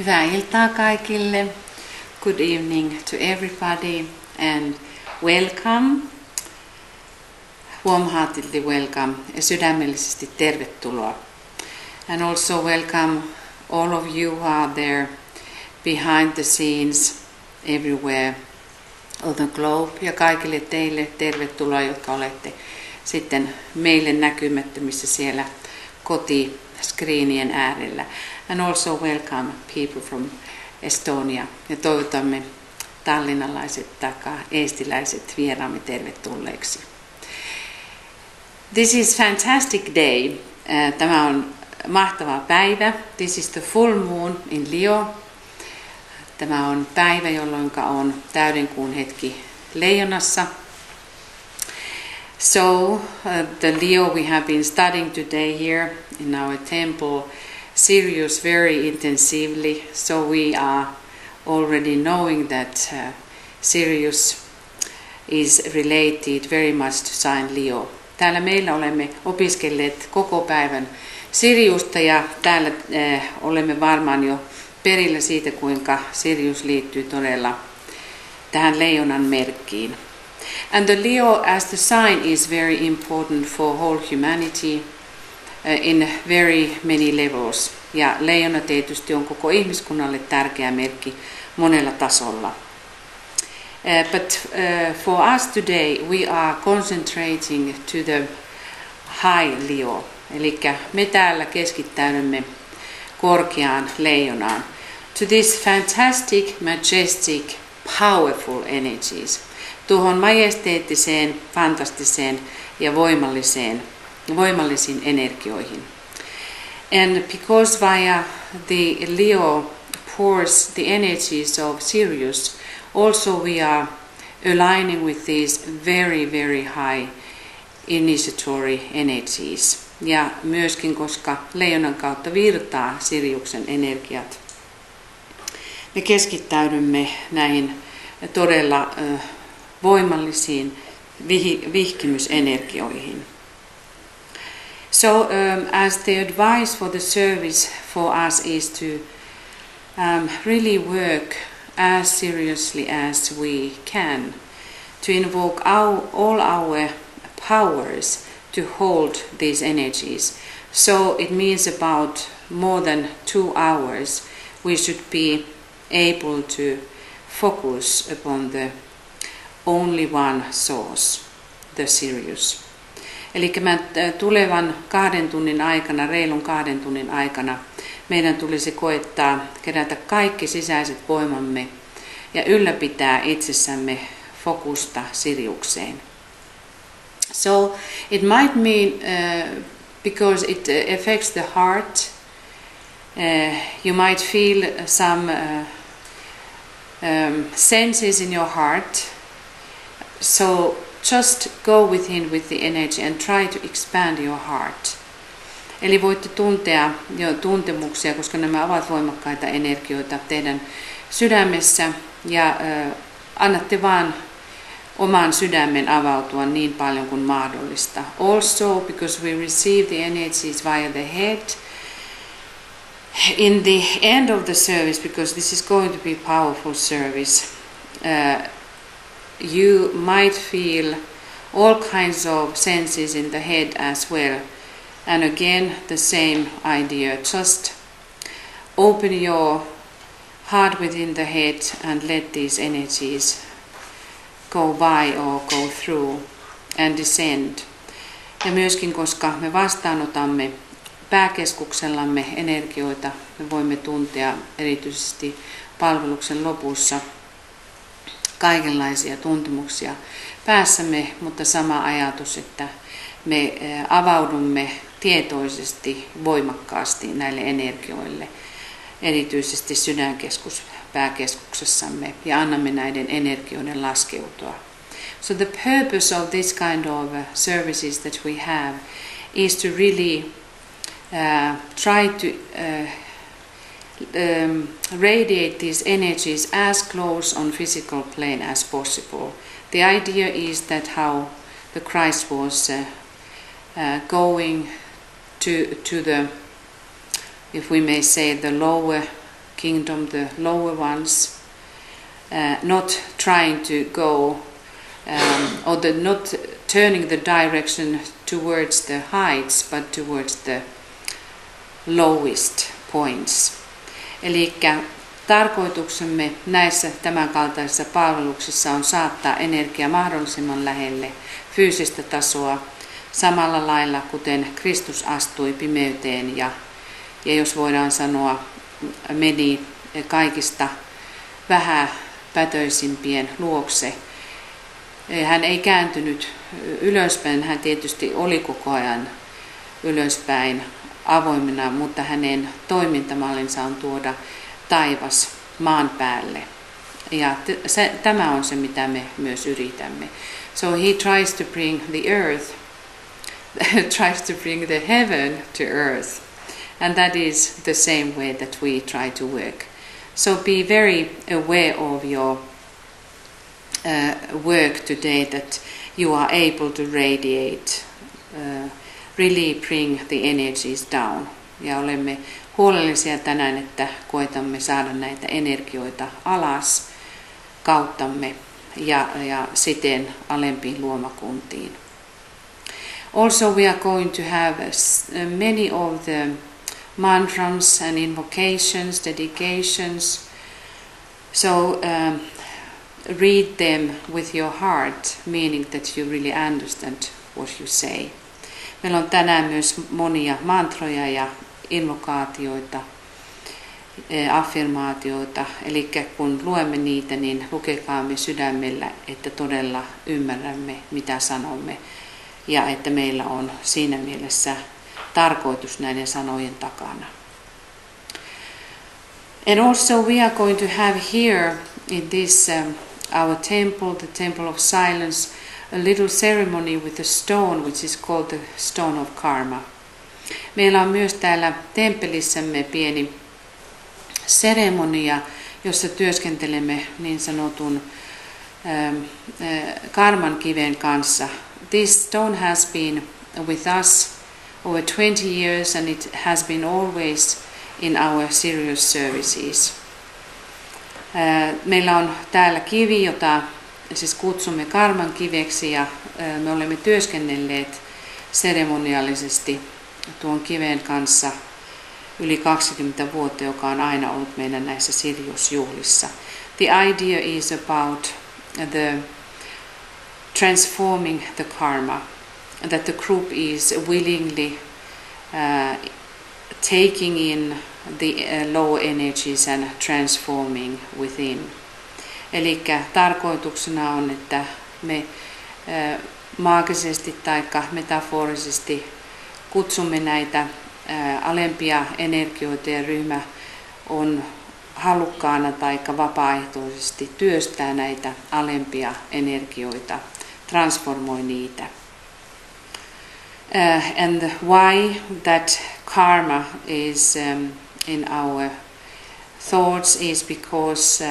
Hyvää iltaa kaikille. Good evening to everybody and welcome. Warm-heartedly welcome. Sydämellisesti tervetuloa. And also welcome all of you who are there behind the scenes everywhere on the globe. Ja kaikille teille tervetuloa, jotka olette sitten meille näkymättömissä siellä kotiskriinien äärellä. And also welcome people from Estonia. Ja toivotamme tallinnalaiset tai eestiläiset vieraamme tervetulleeksi. This is fantastic day. Tämä on mahtava päivä. This is the full moon in Leo. Tämä on päivä, jolloin on täydenkuun hetki Leijonassa. So, the Leo we have been studying today here in our temple, SIRIUS, very intensively. So we are already knowing that SIRIUS is related very much to sign Leo. Täällä meillä olemme opiskelleet koko päivän Siriusta ja täällä olemme varmaan jo perillä siitä, kuinka Sirius liittyy todella tähän leijonan merkkiin. And the Leo as the sign is very important for whole humanity in very many levels. Ja leijona tietysti on koko ihmiskunnalle tärkeä merkki monella tasolla. But for us today we are concentrating to the high Leo. Eli me täällä keskittäydymme korkeaan leijonaan. To this fantastic, majestic, powerful energies. Tuohon majesteettiseen, fantastiseen ja voimallisiin energioihin. And because via the Leo pours the energies of Sirius, also we are aligning with these very, very high initiatory energies. Ja myöskin, koska leijonan kautta virtaa Siriuksen energiat, me keskittäydymme näihin todella voimallisiin vihkimysenergioihin. So as the advice for the service for us is to really work as seriously as we can to invoke all our powers to hold these energies. So it means about more than 2 hours we should be able to focus upon the only one source, the Sirius. Eli tulevan 2 tunnin aikana, reilun 2 tunnin aikana, meidän tulisi koettaa kerätä kaikki sisäiset voimamme ja ylläpitää itsessämme fokusta Siriukseen. So it might mean, because it affects the heart, you might feel some senses in your heart. So just go within with the energy and try to expand your heart. Eli voitte tuntea jo tuntemuksia, koska nämä ovat voimakkaita energioita teidän sydämessä ja annatte vaan oman sydämen avautua niin paljon kuin mahdollista. Also, because we receive the energies via the head, in the end of the service, because this is going to be powerful service, you might feel all kinds of senses in the head as well. And again, the same idea. Just open your heart within the head and let these energies go by or go through and descend. Ja myöskin, koska me vastaanotamme pääkeskuksellamme energioita, me voimme tuntea erityisesti palveluksen lopussa kaikenlaisia tuntemuksia päässämme, mutta sama ajatus, että me avaudumme tietoisesti, voimakkaasti näille energioille, erityisesti pääkeskuksessamme, ja annamme näiden energioiden laskeutua. So the purpose of this kind of services that we have is to really try to radiate these energies as close on physical plane as possible. The idea is that how the Christ was going to the, if we may say, the lower kingdom, the lower ones, not trying to go not turning the direction towards the heights, but towards the lowest points. Eli tarkoituksemme näissä tämänkaltaisissa palveluksissa on saattaa energia mahdollisimman lähelle fyysistä tasoa samalla lailla, kuten Kristus astui pimeyteen ja jos voidaan sanoa, meni kaikista vähäpätöisimpien luokse. Hän ei kääntynyt ylöspäin, hän tietysti oli koko ajan ylöspäin avoimena, mutta hänen toimintamallinsa on tuoda taivas maan päälle. Ja tämä on se, mitä me myös yritämme. So he tries to bring the earth, tries to bring the heaven to earth. And that is the same way that we try to work. So be very aware of your work today, that you are able to radiate, really bring the energies down. Ja olemme huolellisia tänään, että koetamme saada näitä energioita alas kauttamme ja siten alempiin luomakuntiin. Also we are going to have many of the mantras and invocations, dedications. So read them with your heart, meaning that you really understand what you say. Meillä on tänään myös monia mantroja ja invokaatioita, affirmaatioita. Eli kun luemme niitä, niin lukekaamme sydämellä, että todella ymmärrämme, mitä sanomme. Ja että meillä on siinä mielessä tarkoitus näiden sanojen takana. And also we are going to have here in this our temple, the Temple of Silence, a little ceremony with a stone which is called the Stone of Karma. Meillä on myös täällä temppelissämme pieni seremonia, jossa työskentelemme niin sanotun karman kiven kanssa. This stone has been with us over 20 years and it has been always in our SIRIUS services. Meillä on täällä kivi, jota siis kutsumme karman kiveksi ja me olemme työskennelleet seremoniallisesti tuon kiven kanssa yli 20 vuotta, joka on aina ollut meidän näissä SIRIUS-juhlissa. The idea is about the transforming the karma, that the group is willingly taking in the low energies and transforming within. Eli tarkoituksena on, että me maagisesti tai metaforisesti kutsumme näitä alempia energioita ja ryhmä on halukkaana tai vapaaehtoisesti työstää näitä alempia energioita, transformoi niitä. And why that karma is in our thoughts is because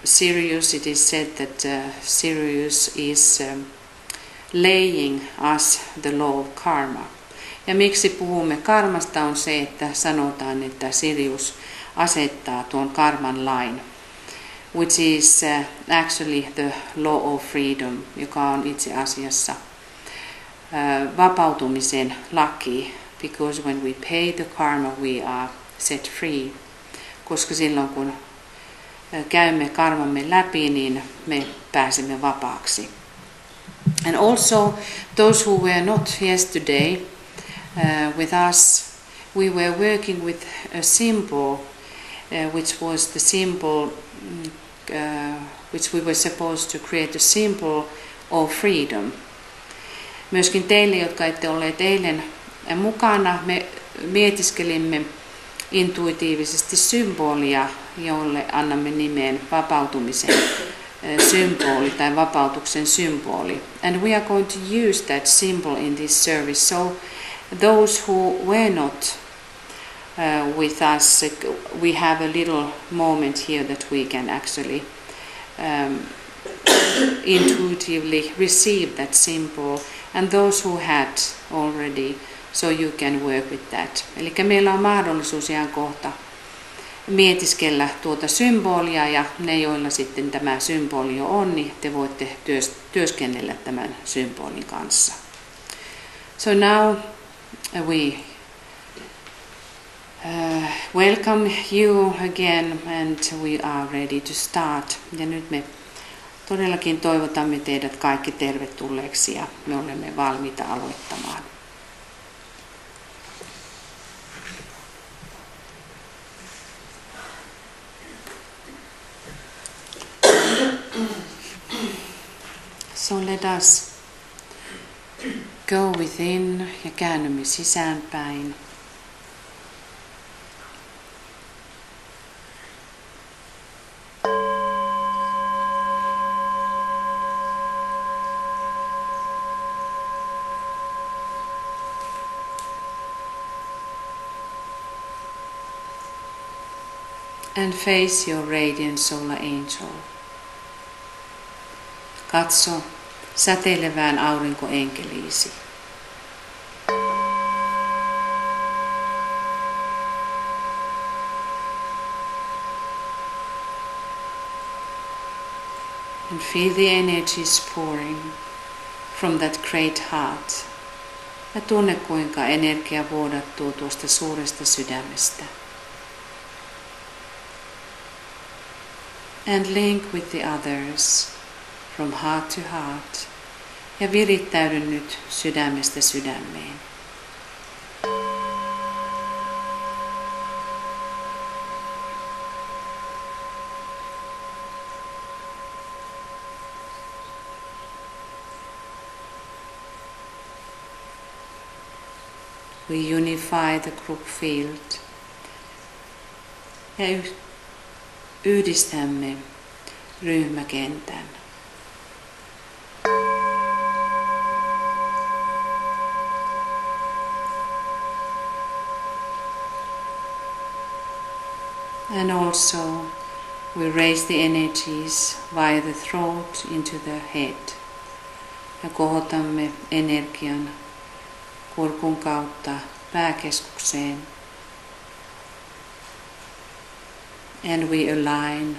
SIRIUS, it is said that SIRIUS is laying us the law of karma. Ja miksi puhumme karmasta on se, että sanotaan, että SIRIUS asettaa tuon karman lain, which is actually the law of freedom, joka on itse asiassa vapautumisen laki, because when we pay the karma we are set free, koska silloin kun käymme karmamme läpi, niin me pääsemme vapaaksi. And also those who were not yesterday with us, we were working with a symbol which was the symbol which we were supposed to create a symbol of freedom. Myöskin teille, jotka ette olleet eilen mukana, me mietiskelimme intuitiivisesti symbolia, jolle annamme nimen vapautumisen symboli tai vapautuksen symboli. And we are going to use that symbol in this service. So those who were not with us, we have a little moment here that we can actually intuitively receive that symbol, and those who had already, so you can work with that. Eli meillä on mahdollisuus ihan kohta mietiskellä tuota symbolia, ja ne, joilla sitten tämä symboli jo on, niin te voitte työskennellä tämän symbolin kanssa. So now we welcome you again and we are ready to start. Ja nyt me todellakin toivotamme teidät kaikki tervetulleeksi ja me olemme valmiita aloittamaan. So let us go within ja käännymme sisäänpäin. And face your radiant solar angel. Katso säteilevään aurinkoenkeliisi. And feel the energies pouring from that great heart. Ja tunne, kuinka energia vuodattuu tuosta suuresta sydämestä. And link with the others from heart to heart. Ja virittäydy nyt sydämestä sydämeen. We unify the group field. Ja yhdistämme ryhmäkentän. And also we raise the energies via the throat into the head. Ja kohotamme energian kurkun kautta pääkeskukseen. And we align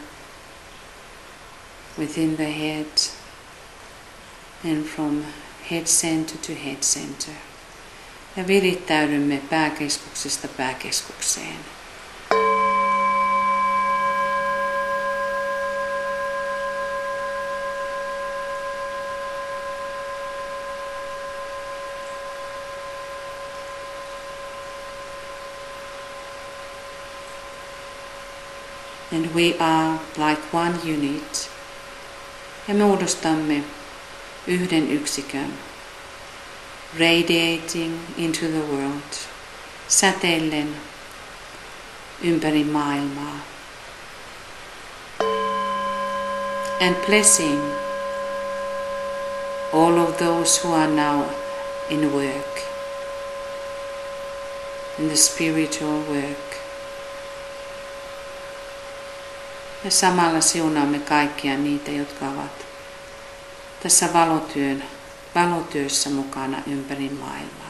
within the head and from head center to head center. Ja virittäydymme pääkeskuksesta pääkeskukseen. And we are like one unit. Ja muodostamme yhden yksikön. Radiating into the world. Säteillen ympäri maailmaa. And blessing all of those who are now in work. In the spiritual work. Ja samalla siunaamme kaikkia niitä, jotka ovat tässä valotyössä mukana ympäri maailmaa.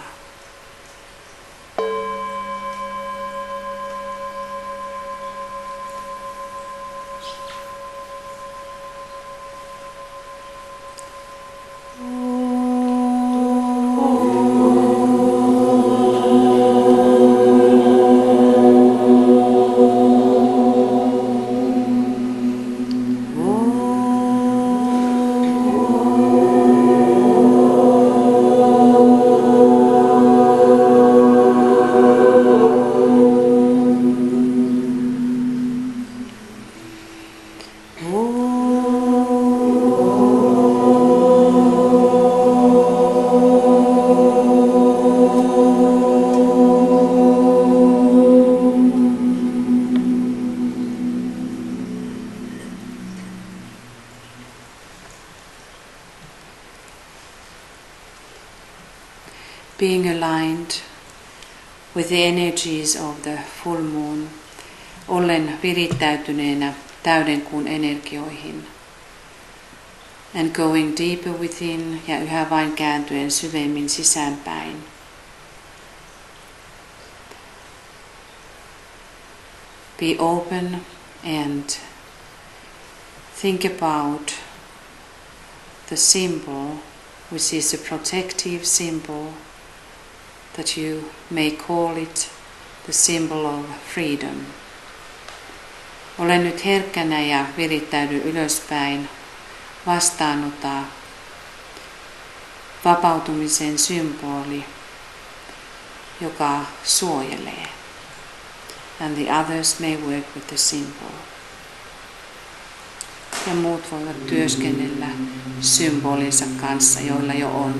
Being aligned with the energies of the full moon, ollen virittäytyneenä täydenkuun energioihin. And going deeper within ja yhä vain kääntyen syvemmin sisäänpäin. be open and think about the symbol, which is a protective symbol, that you may call it the symbol of freedom. Ole nyt herkkänä ja virittäydy ylöspäin. Vastaanota vapautumisen symboli, joka suojelee. And the others may work with the symbol. Ja muut voivat työskennellä symbolinsa kanssa, joilla jo on.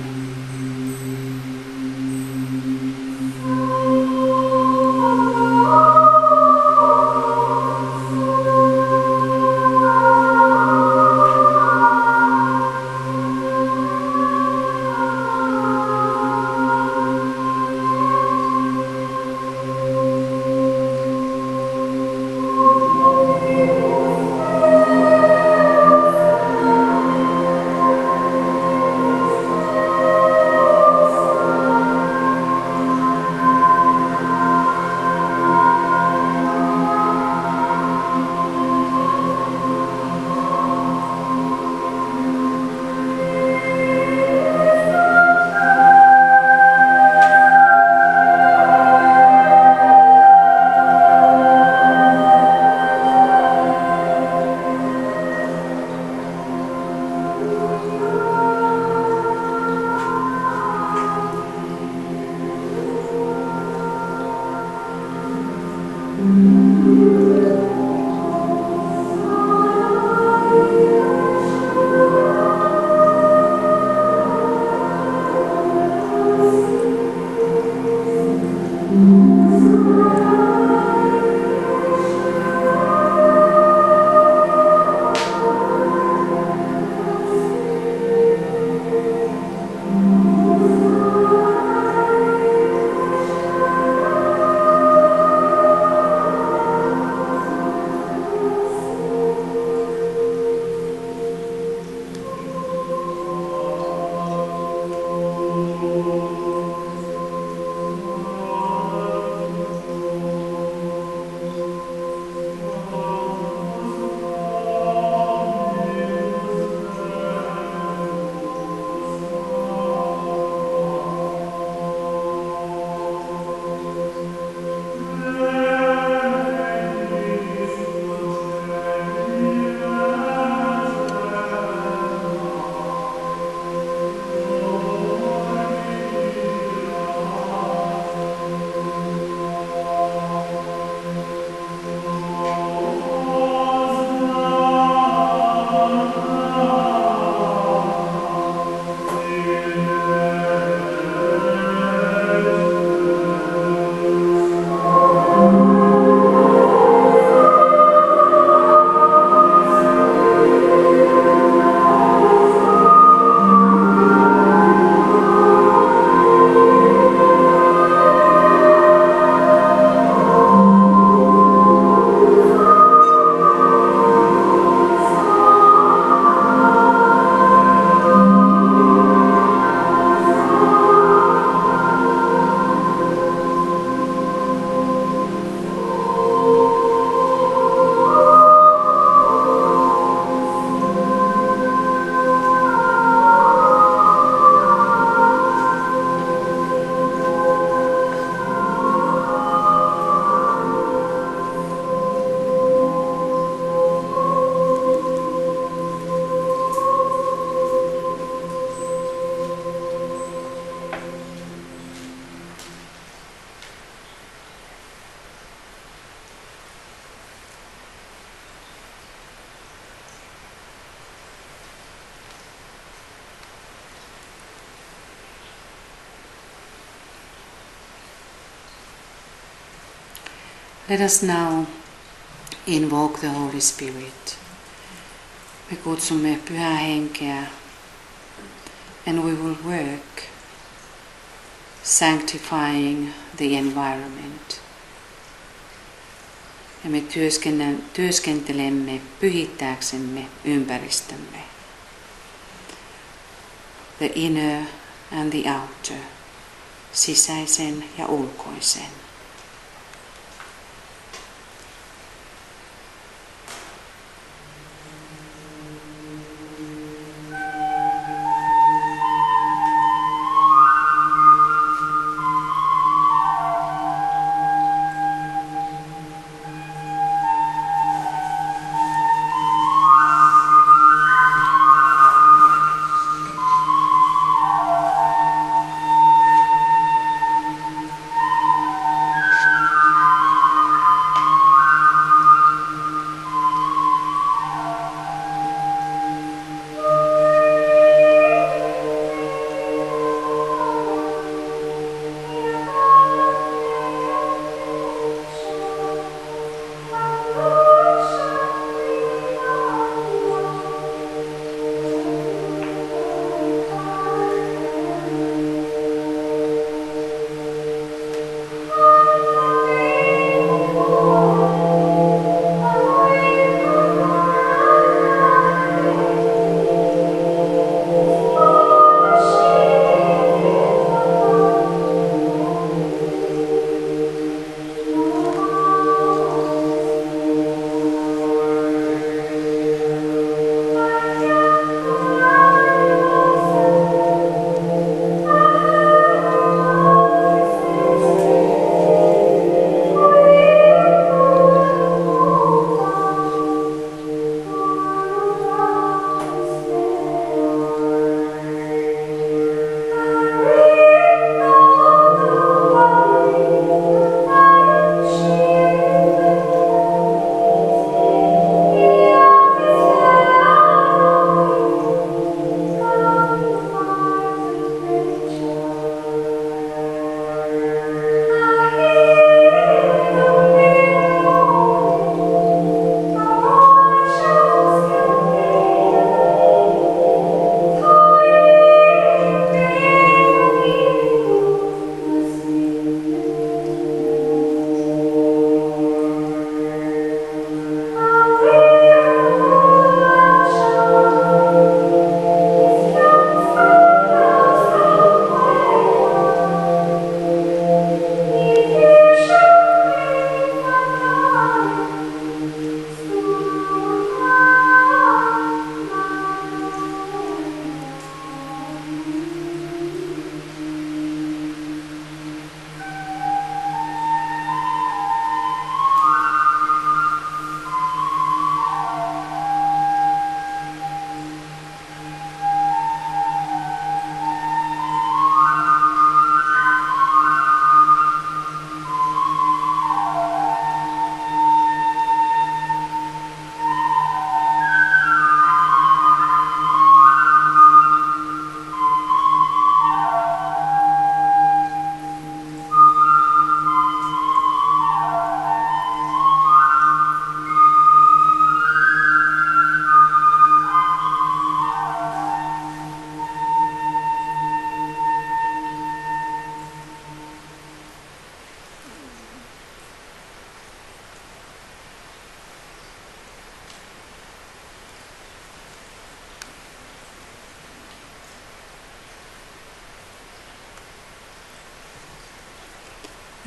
Let us now invoke the Holy Spirit. Me kutsumme Pyhää Henkeä, and we will work sanctifying the environment. Ja me työskentelemme pyhittääksemme ympäristömme. The inner and the outer, sisäisen ja ulkoisen.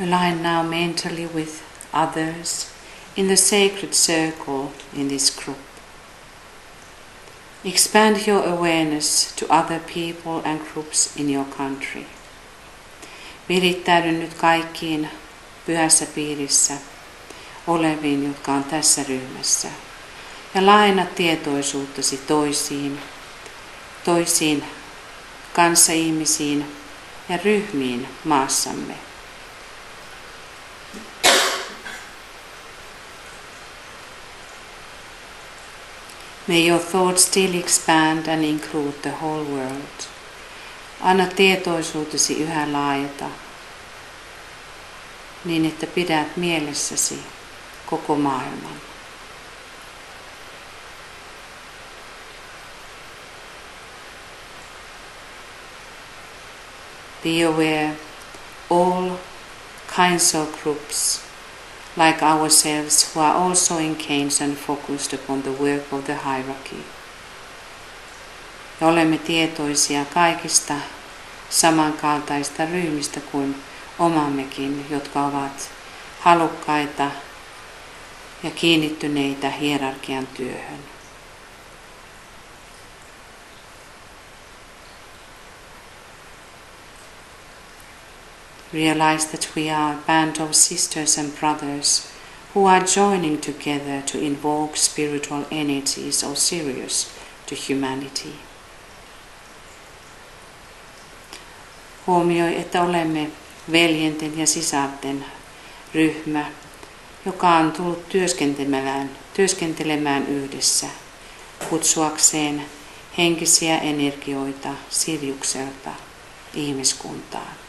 Align now mentally with others in the sacred circle in this group. Expand your awareness to other people and groups in your country. Virittäydy nyt kaikkiin pyhässä piirissä oleviin, jotka on tässä ryhmässä. Ja laajenna tietoisuuttasi toisiin kanssaihmisiin ja ryhmiin maassamme. May your thoughts still expand and include the whole world. Anna tietoisuutesi yhä laajata, niin että pidät mielessäsi koko maailman. Be aware all kinds of groups like ourselves who are also engaged and focused upon the work of the hierarchy. Ja olemme tietoisia kaikista samankaltaista ryhmistä kuin omammekin, jotka ovat halukkaita ja kiinnittyneitä hierarkian työhön. Realize that we are a band of sisters and brothers who are joining together to invoke spiritual energies of SIRIUS to humanity. Huomioi, että olemme veljenten ja sisarten ryhmä, joka on tullut työskentelemään yhdessä, kutsuakseen henkisiä energioita Siriukselta ihmiskuntaan.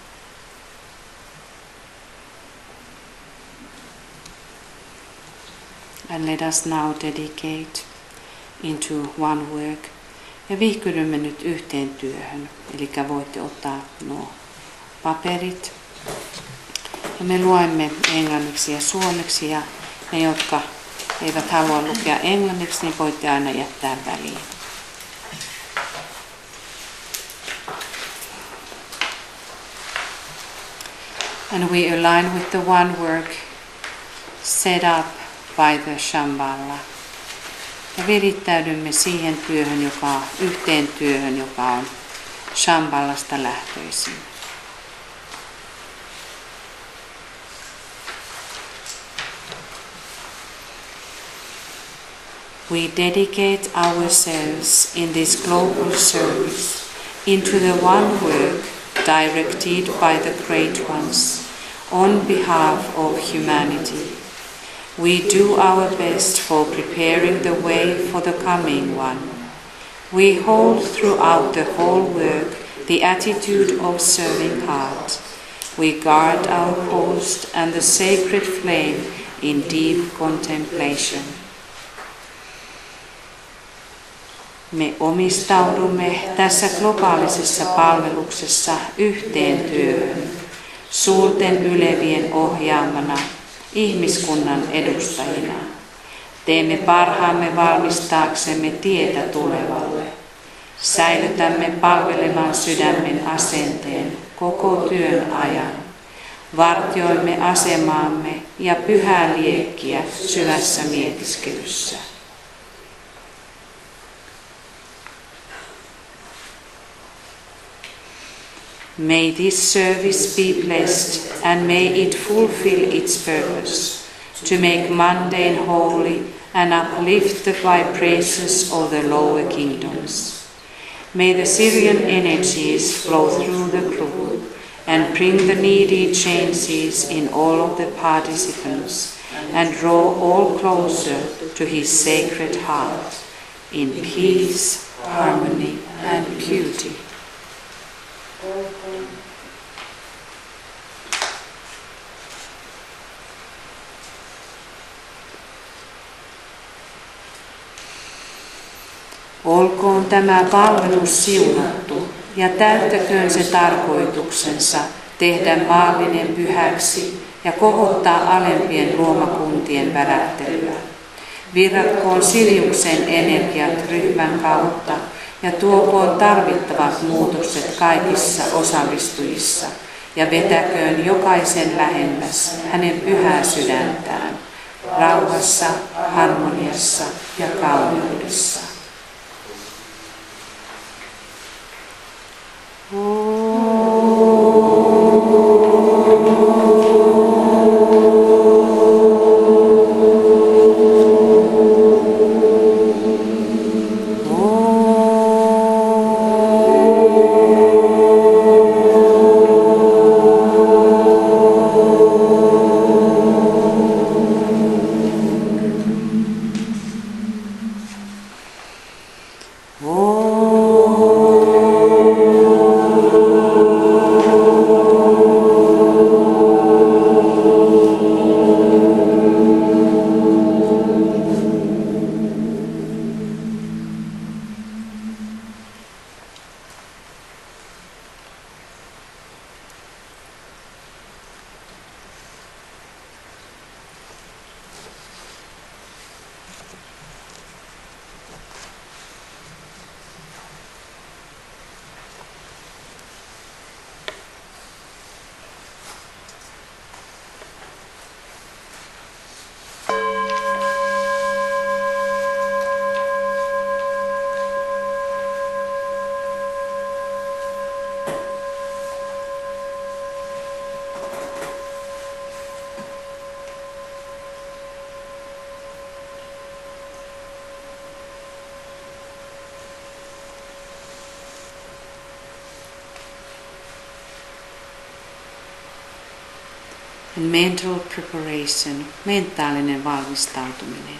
And let us now dedicate into one work. Ja vihkyrymme nyt yhteen työhön. Eli voitte ottaa nuo paperit. Ja me luemme englanniksi ja suomeksi. Ja ne, jotka eivät halua lukea englanniksi, niin voitte aina jättää väliin. And we align with the one work set up by the Shambhala. Ja virittäydymme siihen yhteen työhön, joka on Shambhalasta lähtöisin. We dedicate ourselves in this global service into the one work directed by the Great Ones on behalf of humanity. We do our best for preparing the way for the coming one. We hold throughout the whole work the attitude of serving heart. We guard our post and the sacred flame in deep contemplation. Me omistaudumme tässä globaalisessa palveluksessa yhteen työhön, suurten ylevien ohjaamana, ihmiskunnan edustajina. Teemme parhaamme valmistaaksemme tietä tulevalle. Säilytämme palvelevan sydämen asenteen koko työn ajan. Vartioimme asemaamme ja pyhää liekkiä syvässä mietiskelyssä. May this service be blessed and may it fulfill its purpose, to make mundane holy and uplift the vibrations of the lower kingdoms. May the Syrian energies flow through the group and bring the needed changes in all of the participants and draw all closer to his sacred heart in peace, harmony and beauty. Olkoon tämä palvelus siunattu ja täyttäköön se tarkoituksensa tehdä maallinen pyhäksi ja kohottaa alempien luomakuntien värähtelyä. Virratkoon Siriuksen energiat ryhmän kautta ja tuokoon tarvittavat muutokset kaikissa osallistujissa ja vetäköön jokaisen lähemmäs hänen pyhää sydäntään, rauhassa, harmoniassa ja kauneudessa. And mental preparation, mentaalinen valmistautuminen.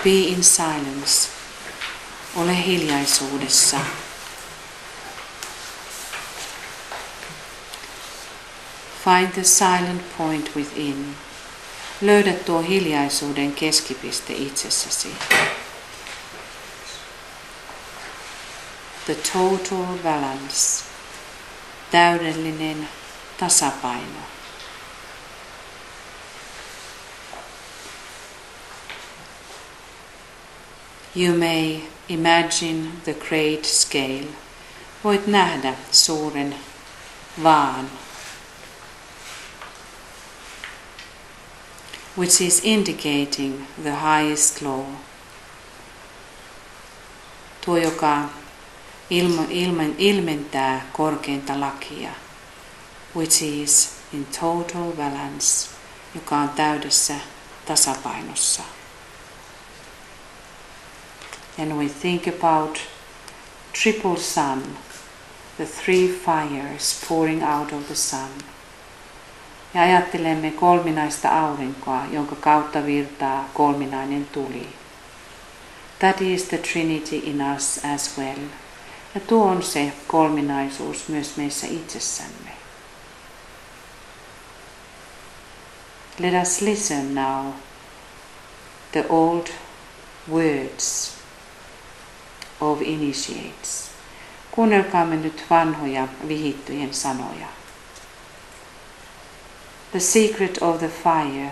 Be in silence. Ole hiljaisuudessa. Find the silent point within. Löydä tuo hiljaisuuden keskipiste itsessäsi. The total balance. Täydellinen tasapaino. You may imagine the great scale. Voit nähdä suuren vaan, which is indicating the highest law. Tuo, joka ilmentää korkeinta lakia, which is in total balance, joka on täydessä tasapainossa. And we think about triple sun, the three fires pouring out of the sun. Ja ajattelemme kolminaista aurinkoa, jonka kautta virtaa kolminainen tuli. That is the Trinity in us as well. Ja tuo on se kolminaisuus myös meissä itsessämme. Let us listen now the old words of initiates. Kuunnelkaamme nyt vanhoja vihittyjen sanoja. The secret of the fire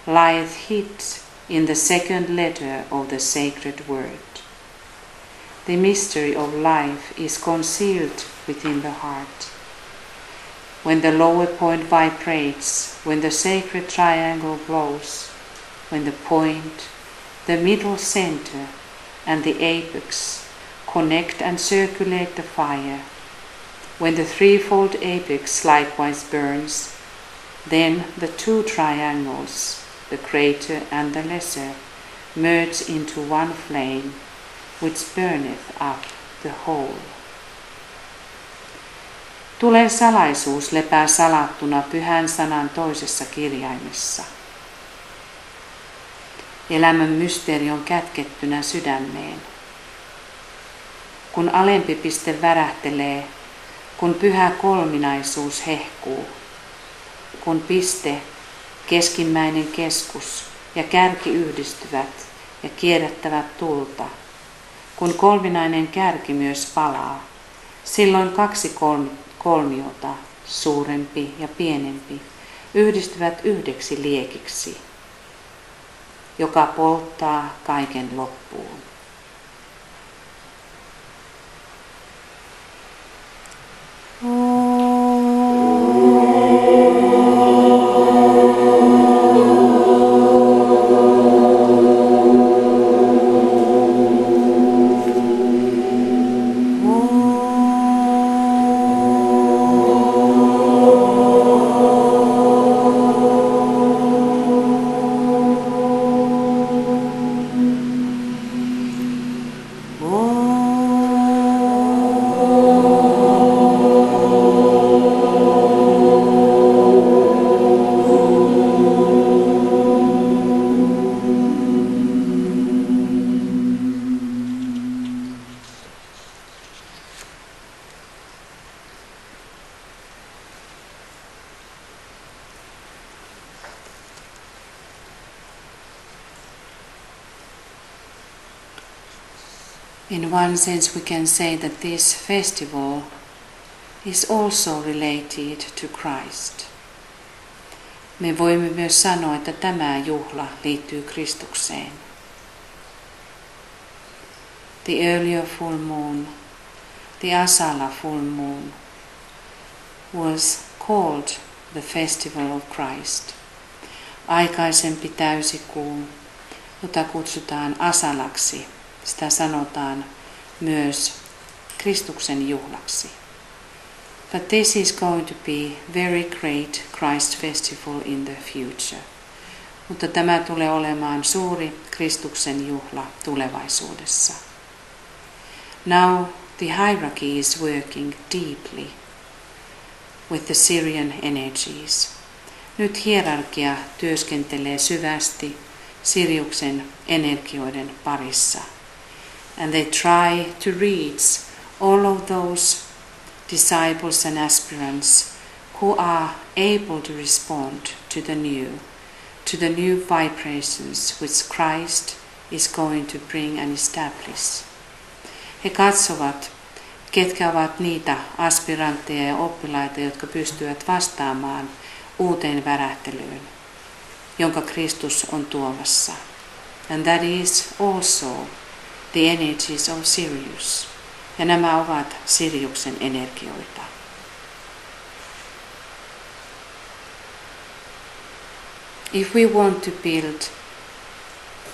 lieth hid in the second letter of the sacred word. The mystery of life is concealed within the heart. When the lower point vibrates, when the sacred triangle glows, when the point, the middle center, and the apex connect and circulate the fire, when the threefold apex likewise burns, then the two triangles, the greater and the lesser, merge into one flame, which burneth up the whole. Tulen salaisuus lepää salattuna pyhän sanan toisessa kirjaimessa. Elämän mysteeri on kätkettynä sydämeen. Kun alempi piste värähtelee, kun pyhä kolminaisuus hehkuu, kun piste, keskimmäinen keskus ja kärki yhdistyvät ja kierrättävät tulta, kun kolminainen kärki myös palaa, silloin kaksi kolmiota, suurempi ja pienempi, yhdistyvät yhdeksi liekiksi, joka polttaa kaiken loppuun. In one sense we can say that this festival is also related to Christ. Me voimme myös sanoa, että tämä juhla liittyy Kristukseen. The earlier full moon, the Asala full moon, was called the festival of Christ. Aikaisempi täysikuu, jota kutsutaan Asalaksi, sitä sanotaan myös Kristuksen juhlaksi. But this is going to be very great Christ festival in the future. Mutta tämä tulee olemaan suuri Kristuksen juhla tulevaisuudessa. Now the hierarchy is working deeply with the Syrian energies. Nyt hierarkia työskentelee syvästi Siriuksen energioiden parissa. And they try to reach all of those disciples and aspirants who are able to respond to the new vibrations which Christ is going to bring and establish. He katsovat, ketkä ovat niitä aspirantteja ja oppilaita, jotka pystyvät vastaamaan uuteen värähtelyyn, jonka Kristus on tuomassa. And that is also the energies of Sirius. Ja nämä ovat Siriuksen energioita. If we want to build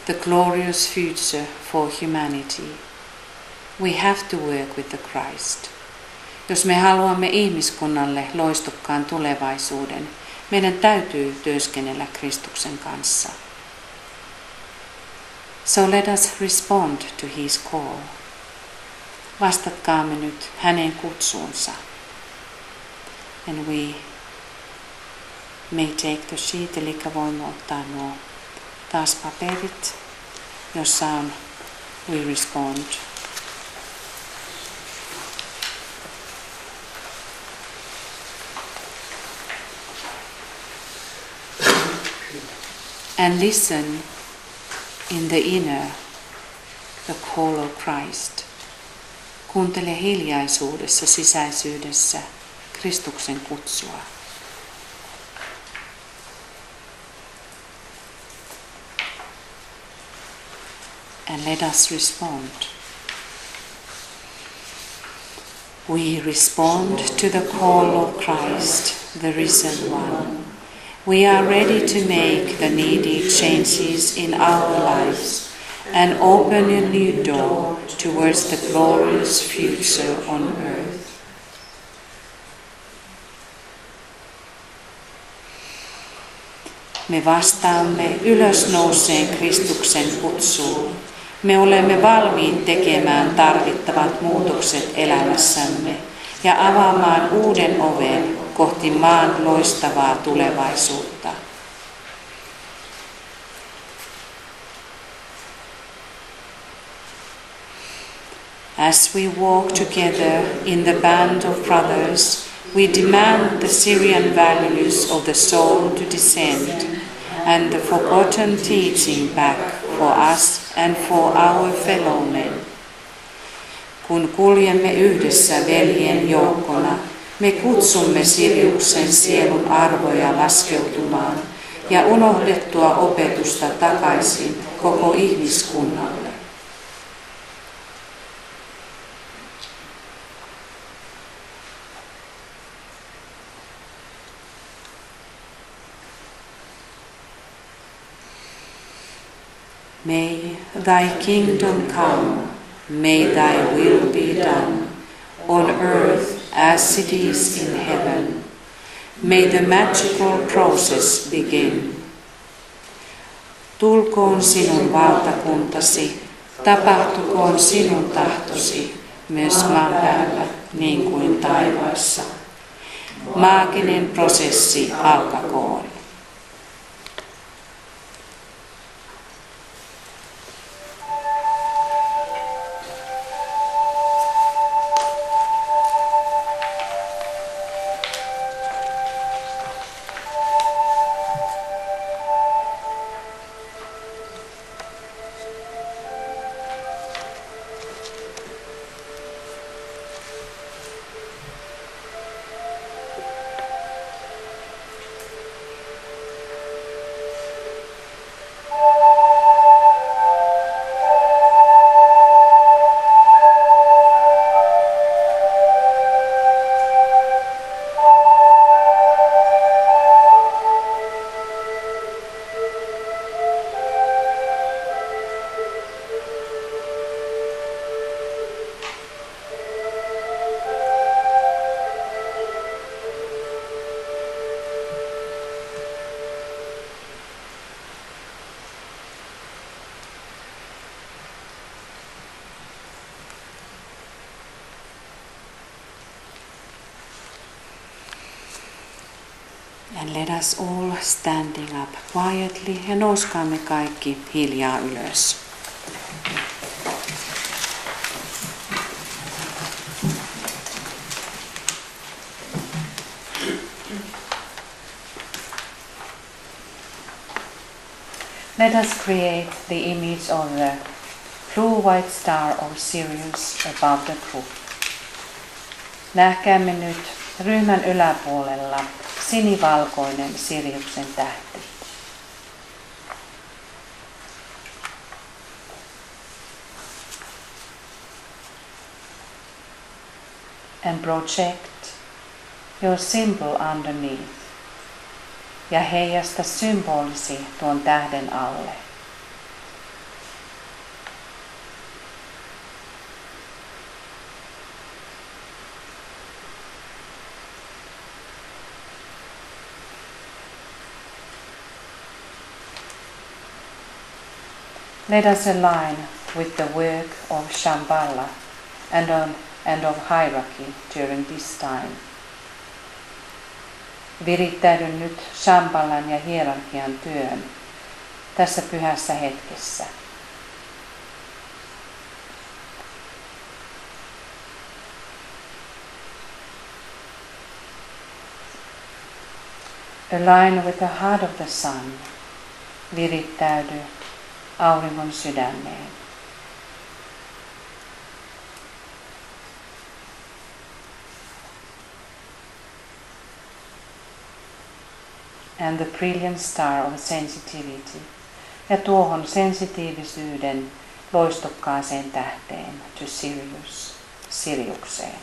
the glorious future for humanity, we have to work with the Christ. Jos me haluamme ihmiskunnalle loistokkaan tulevaisuuden, meidän täytyy työskennellä Kristuksen kanssa. So let us respond to his call. Vastatkaamme nyt hänen kutsuunsa. And we may take the sheet, eli voimme ottaa nuo taas paperit, jossa on we respond. And listen in the inner, the call of Christ. Kuuntele hiljaisuudessa, sisäisyydessä Kristuksen kutsua. And let us respond. We respond to the call of Christ, the risen one. We are ready to make the needed changes in our lives and open a new door towards the glorious future on earth. Me vastaamme ylösnouseen Kristuksen kutsuun. Me olemme valmiit tekemään tarvittavat muutokset elämässämme ja avaamaan uuden oven kohti maan loistavaa tulevaisuutta. As we walk together in the band of brothers, we demand the Syrian values of the soul to descend and the forgotten teaching back for us and for our fellow men. Kun kuljemme yhdessä veljen joukkona, me kutsumme Siriuksen sielun arvoja laskeutumaan ja unohdettua opetusta takaisin koko ihmiskunnalle. May thy kingdom come, may thy will be done, on earth as it is in heaven. May the magical process begin. Tulkoon sinun valtakuntasi, tapahtukoon sinun tahtosi, myös maan päällä niin kuin taivaassa. Maaginen prosessi alkakoon. And let us all standing up quietly ja nouskaamme kaikki hiljaa ylös. Let us create the image of the blue-white star of Sirius above the group. Nähkäämme nyt ryhmän yläpuolella sinivalkoinen Siriuksen tähti. And project your symbol underneath. Ja heijasta symbolisi tuon tähden alle. Let us align with the work of Shambhala and of hierarchy during this time. Virittäydyn nyt Shambhalan ja hierarkian työn tässä pyhässä hetkessä. Align with the heart of the sun. Virittäydy auringon sydämeen. And the brilliant star of sensitivity. Ja tuohon sensitiivisyyden loistokkaaseen tähteen, to Sirius, Siriukseen.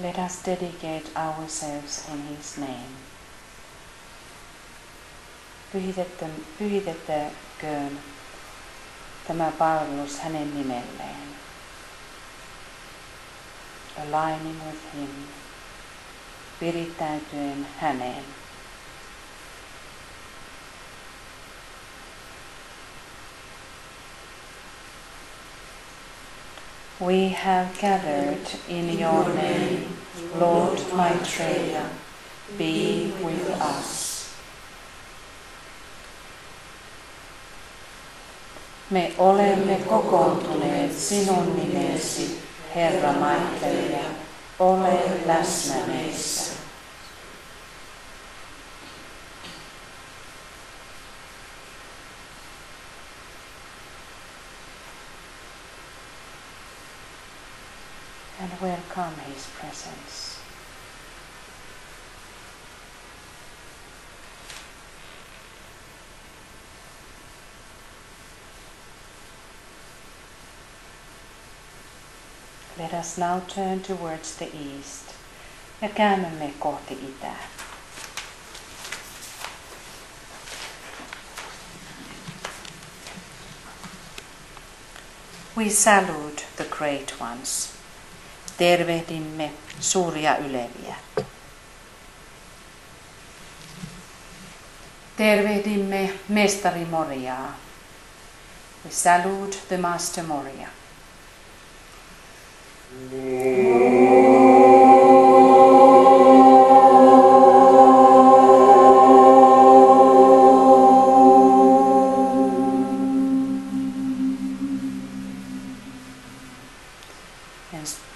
Let us dedicate ourselves in His name. Pyhitettäköön tämä palvelus hänen nimelleen. Aligning with Him. Virittäytyen häneen. We have gathered in your name, Lord Maitreya, be with us. Me olemme kokoontuneet sinun nimesi, Herra Maitreya, ole läsnä meissä. And welcome His presence. Let us now turn towards the east ja käännymme kohti itää. We salute the great ones. Tervehdimme suuria yleviä. Tervehdimme mestari Moriaa. We salute the Master Moria.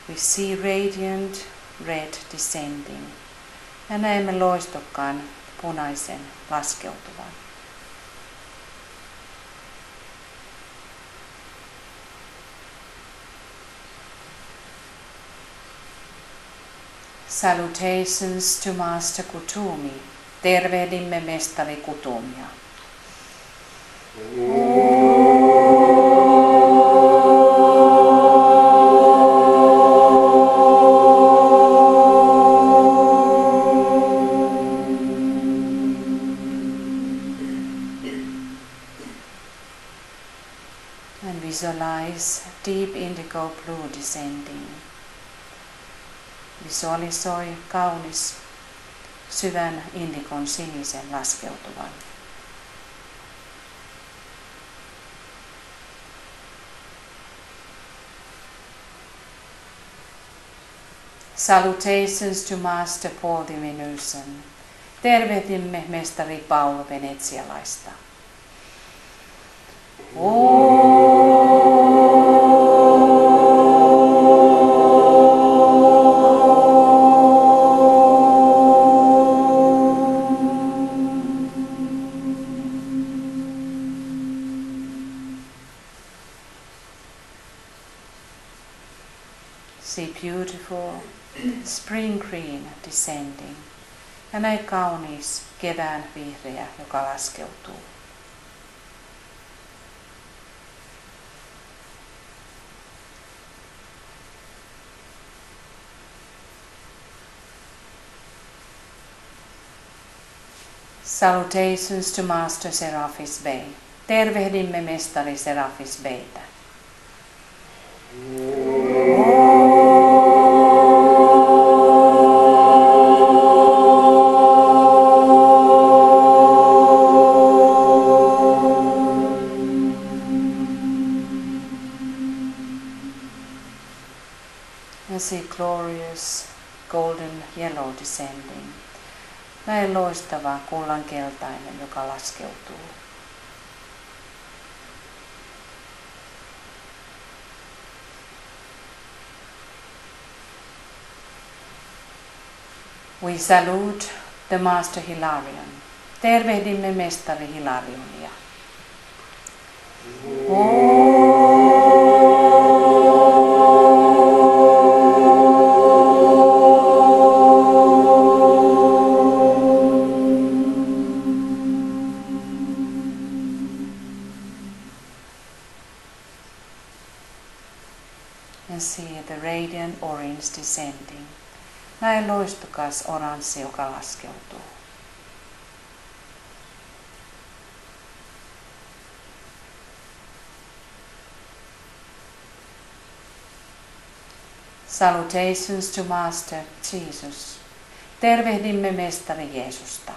We see radiant red descending. Ja näemme loistokkaan punaisen laskeutuvan. Salutations to Master Kutumi. Tervehdimme mestari Kutumia. And visualize deep indigo blue descending. Visualisoi kaunis syvän indikon sinisen laskeutuvan. Salutations to Master Paul Diminution. Tervehdimme mestari Paul Venetsialaista. See beautiful spring green descending. Ja näin kaunis kevään vihreä, joka laskeutuu. Salutations to Master Seraphis Bey. Tervehdimme mestari Seraphis Beytä. And see glorious golden yellow descending. Näin loistava kullankeltainen, joka laskeutuu. We salute the Master Hilarion. Tervehdimme mestari Hilarionia. And see the radiant orange descending. Näin loistokas oranssi, joka laskeutuu. Salutations to Master Jesus. Tervehdimme mestari Jeesusta.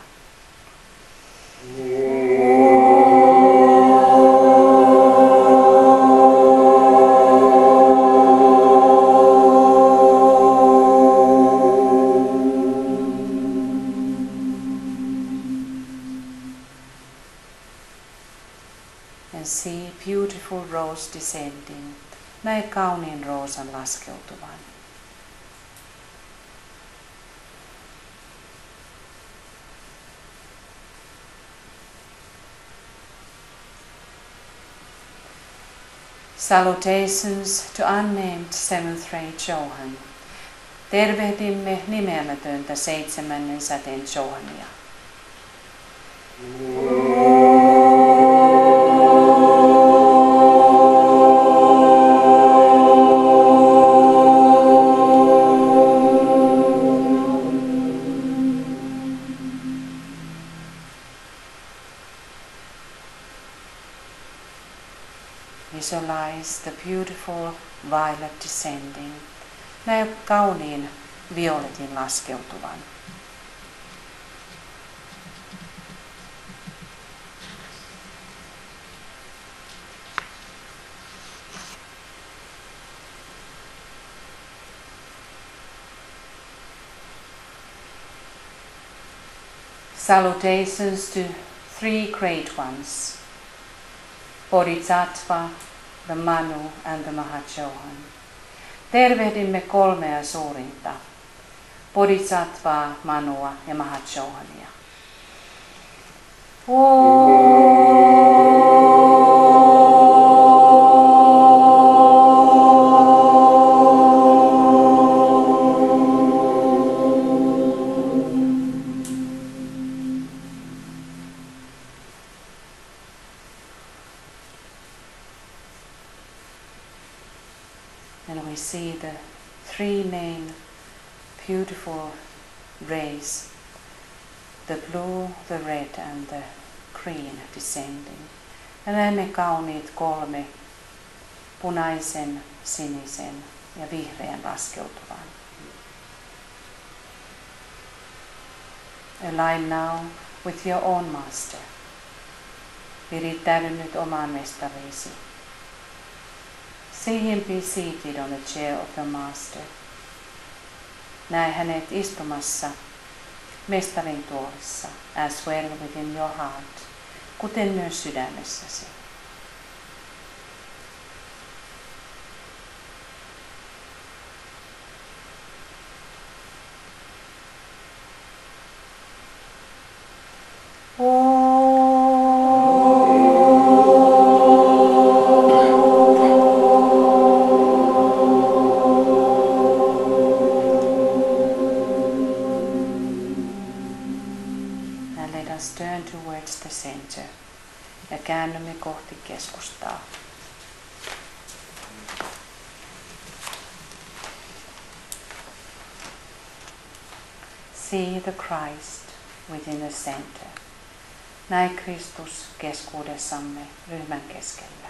And see beautiful rose descending. Näe kauniin roosan laskeutuvan. Salutations to unnamed seventh ray Johan. Tervehdimme nimeämätöntä seitsemännen säteen Johania. Visualize the beautiful violet descending. Näe kauniin violetin laskeutuvan. Salutations to three great ones. Bodhisattva, the Manu and the Mahachohan. Tervehdimme kolmea suurinta, Bodhisattvaa, Manua ja Mahachohania. And we see the three main beautiful rays, the blue, the red and the green descending. Ja näemme kauniit kolme, punaisen, sinisen ja vihreän laskeutuvan. Align now with your own master. Virittäydy nyt omaan mestariisi. See him be seated on the chair of the master. Näe hänet istumassa mestarin tuolissa, as well within your heart, kuten myös sydämessäsi. Turn towards the center ja käännymme kohti keskustaa. See the Christ within the center. Näe Kristus keskuudessamme ryhmän keskellä.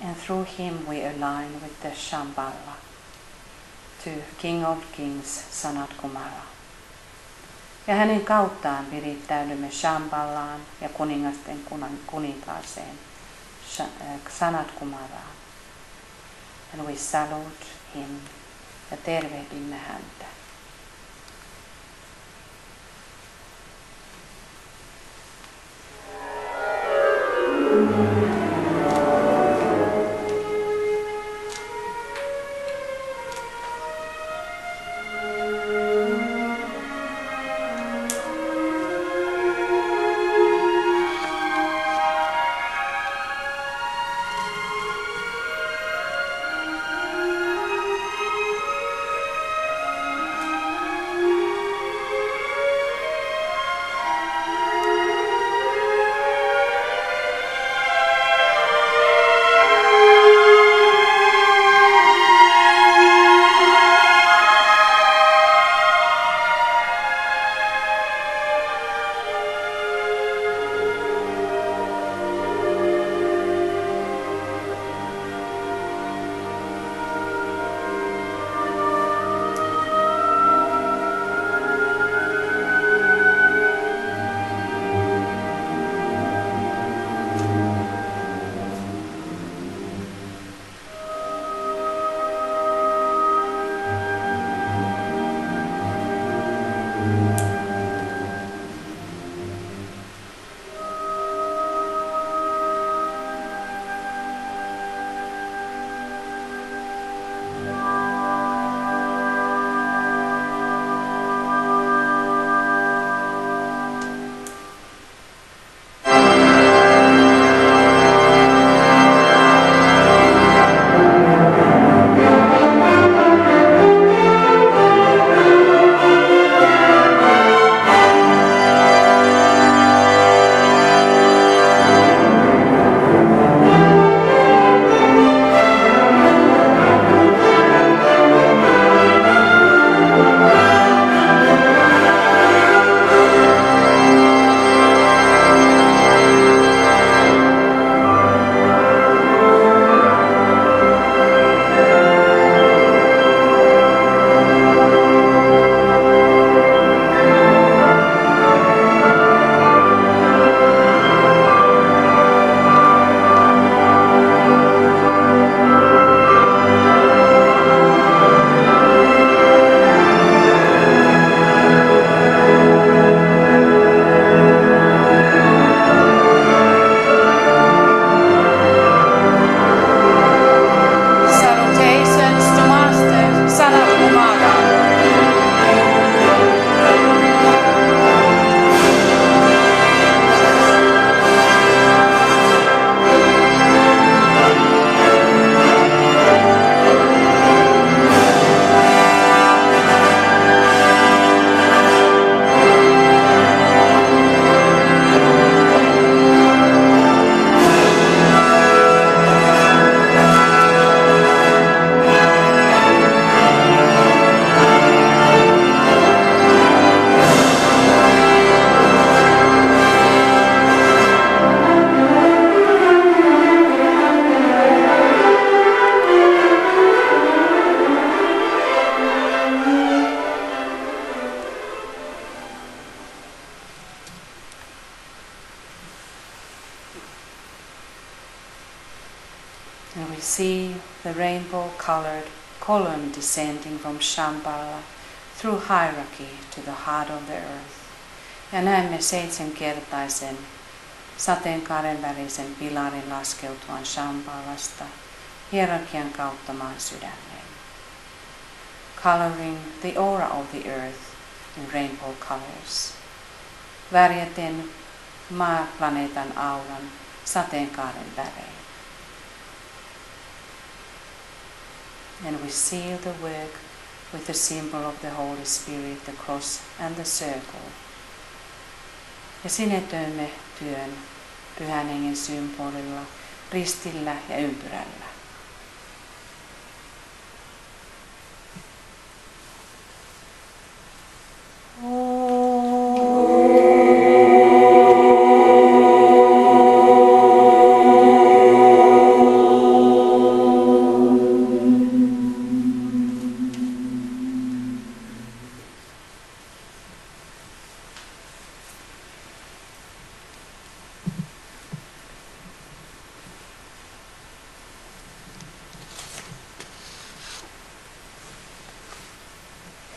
And through him we align with the Shambhala, to King of Kings Sanat Kumara. Ja hänen kauttaan virittäydymme Shambhalaan ja kuningasten kuninkaaseen Sanat Kumaraan. And we salute him ja tervehdimme häntä. And we see the rainbow-colored column descending from Shambhala through hierarchy to the heart of the earth. Ja näemme 7-kertaisen sateenkaaren värisen pilarin laskeutuvan Shambhalasta hierarkian kautta maan sydämeen, coloring the aura of the earth in rainbow colors, värjäten maaplaneetan auran sateenkaaren värein. And we seal the work with the symbol of the Holy Spirit, the cross and the circle. Ja sinetöimme työn Pyhän Hengen symbolilla, ristillä ja ympyrällä.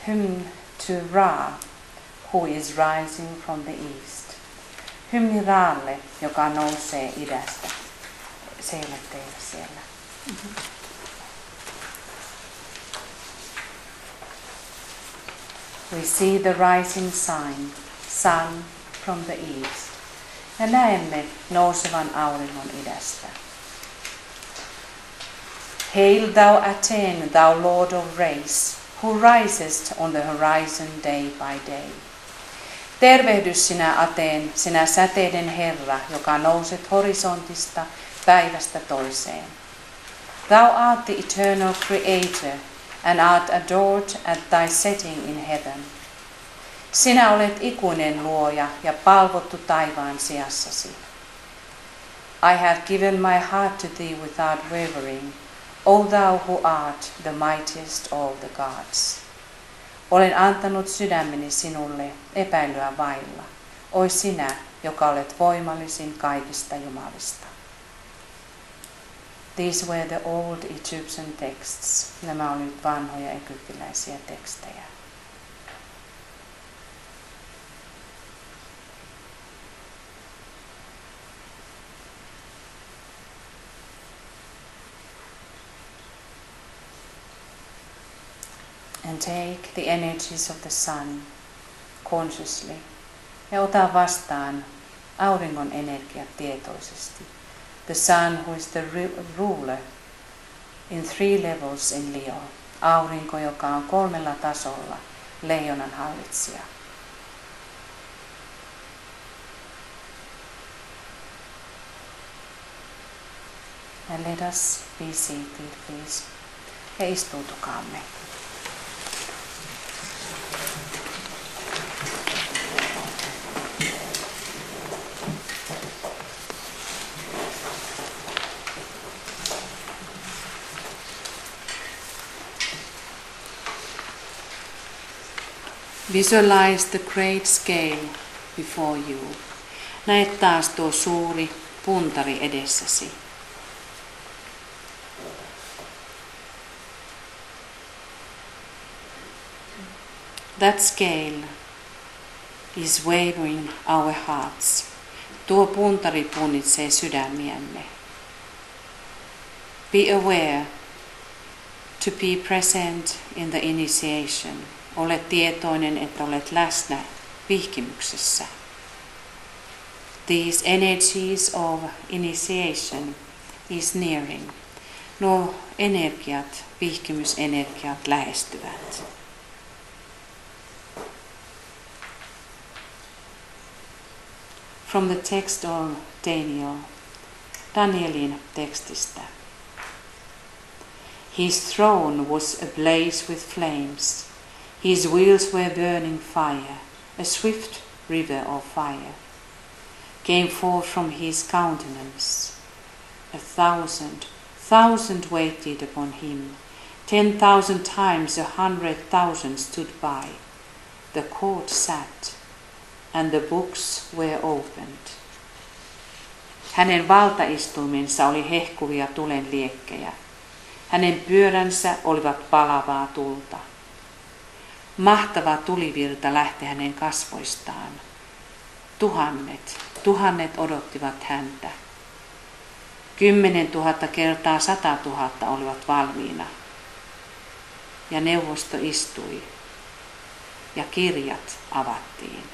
Hymn to Ra, who is rising from the east. Hymni Raalle, joka nousee idästä. Se ei ole teillä siellä. We see the rising sun from the east. Ja näemme nousevan auringon idästä. Hail thou Aten, thou Lord of race, who risest on the horizon day by day. Tervehdys sinä Aten, sinä säteiden Herra, joka nouset horisontista päivästä toiseen. Thou art the eternal creator, and art adored at thy setting in heaven. Sinä olet ikuinen luoja ja palvottu taivaan sijassasi. I have given my heart to thee without wavering, O thou who art the mightiest of the gods. Olen antanut sydämeni sinulle epäilyä vailla, oi sinä, joka olet voimallisin kaikista jumalista. These were the old Egyptian texts. Nämä olivat vanhoja egyptiläisiä tekstejä. And take the energies of the sun consciously. Ja ota vastaan auringon energiat tietoisesti. The sun who is the ruler in 3 levels in Leo. Aurinko, joka on 3 tasolla leijonan hallitsija. And let us be seated, please. Ja istuutukaamme. Visualize the great scale before you. Näet taas tuo suuri puntari edessäsi. That scale is weighing our hearts. Tuo puntari punnitsee sydämiämme. Be aware to be present in the initiation. Ole tietoinen, että olet läsnä vihkimyksessä. These energies of initiation is nearing. Nuo energiat, vihkimysenergiat lähestyvät. From the text of Danielin tekstistä. His throne was ablaze with flames. His wheels were burning fire. A swift river of fire came forth from his countenance. 1,000 waited upon him. 10,000 times 100,000 stood by. The court sat, and the books were opened. Hänen valtaistuimensa oli hehkuvia tulen liekkejä. Hänen pyöränsä olivat palavaa tulta. Mahtava tulivirta lähti hänen kasvoistaan. Tuhannet odottivat häntä. 10 000 kertaa 100 000 olivat valmiina. Ja neuvosto istui. Ja kirjat avattiin.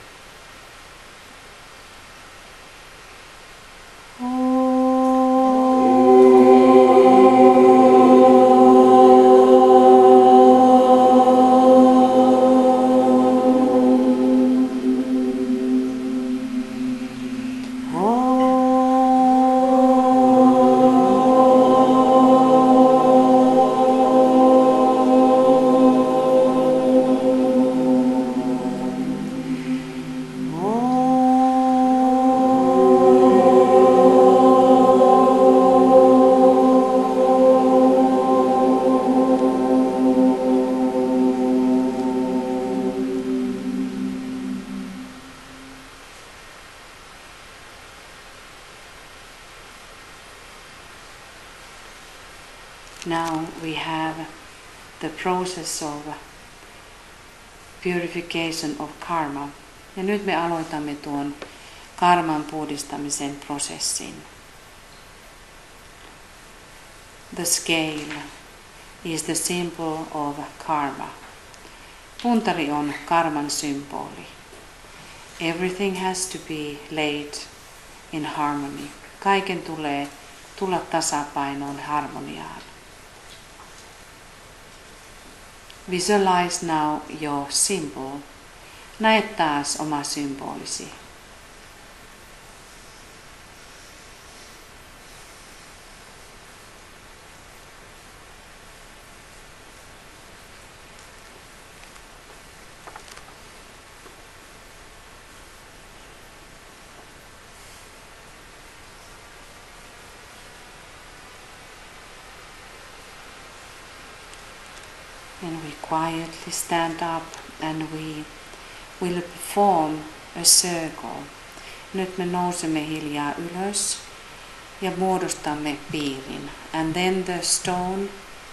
Now we have the process of purification of karma. Ja nyt me aloitamme tuon karman puhdistamisen prosessin. The scale is the symbol of karma. Puntari on karman symboli. Everything has to be laid in harmony. Kaiken tulee tulla tasapainoon, harmoniaan. Visualize now your symbol. Näe taas oma symbolisi. And we quietly stand up and we will perform a circle. Nyt me nousemme hiljaa ylös ja muodostamme piirin. And then the stone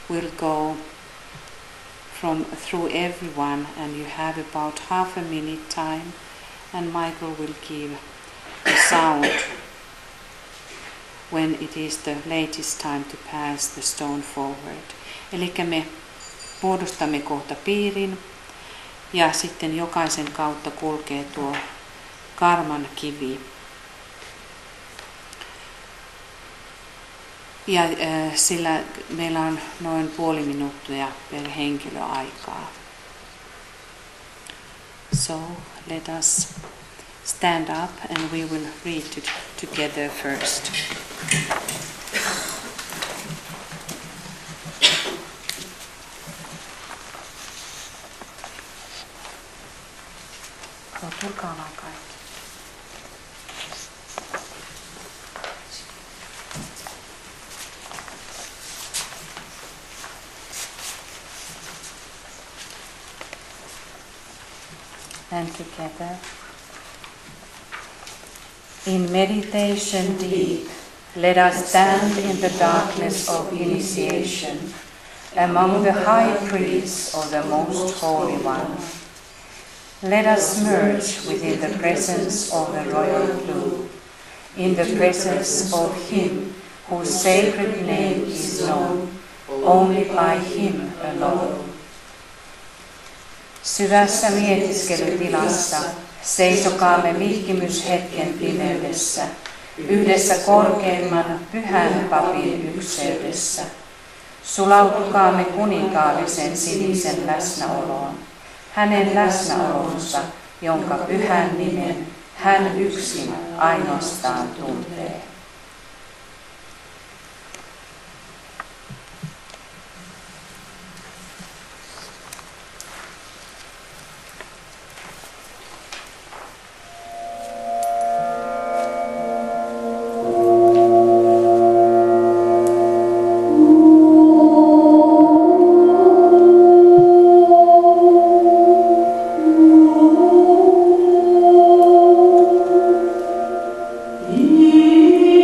will go through everyone and you have about half a minute time and Michael will give the sound when it is the latest time to pass the stone forward. Elikkä me muodostamme kohta piirin ja sitten jokaisen kautta kulkee tuo karman kivi. Ja sillä meillä on noin puoli minuuttia per henkilö aikaa. So let us stand up and we will read together first. Tulkaa vaan kaikki. And together. In meditation deep, let us stand in the darkness of initiation, among the high priests of the Most Holy One. Let us merge within the presence of the royal blue, in the presence of Him whose sacred name is known only by Him alone. Syvässä mietiskelytilassa seisokaamme vihkimyshetken pimeydessä, yhdessä korkeimman pyhän papin ykseydessä. Sulautukaamme kuninkaallisen sinisen läsnäoloon, hänen läsnäolonsa, jonka pyhän nimen hän yksin ainoastaan tuntee. Yeah.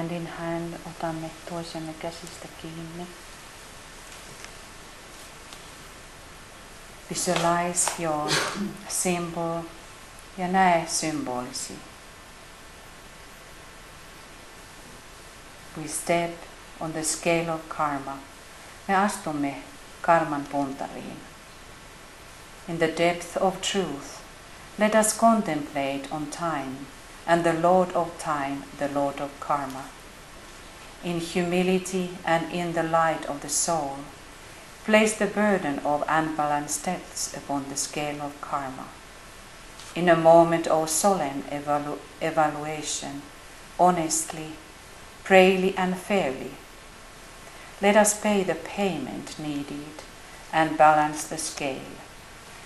hand in hand otamme toisemme käsistä kiinni. Visualize your symbol ja näe symbolisi. We step on the scale of karma. Me astumme karman puntariin. In the depth of truth, let us contemplate on time and the Lord of time, the Lord of karma. In humility and in the light of the soul, place the burden of unbalanced depths upon the scale of karma. In a moment of solemn evaluation, honestly, prayerly and fairly, let us pay the payment needed and balance the scale,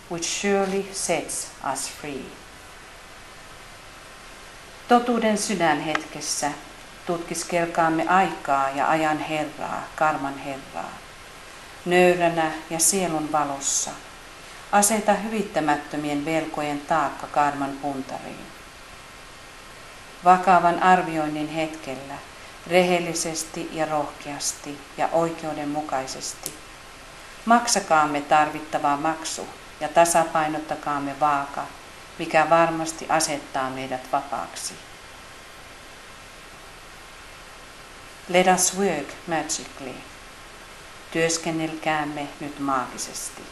which surely sets us free. Totuuden sydänhetkessä tutkiskelkaamme aikaa ja ajan Herraa, karman Herraa. Nöyränä ja sielun valossa aseta hyvittämättömien velkojen taakka karman puntariin. Vakavan arvioinnin hetkellä rehellisesti ja rohkeasti ja oikeudenmukaisesti maksakaamme tarvittava maksu ja tasapainottakaamme vaaka, mikä varmasti asettaa meidät vapaaksi. Let us work magically. Työskennelkäämme nyt maagisesti.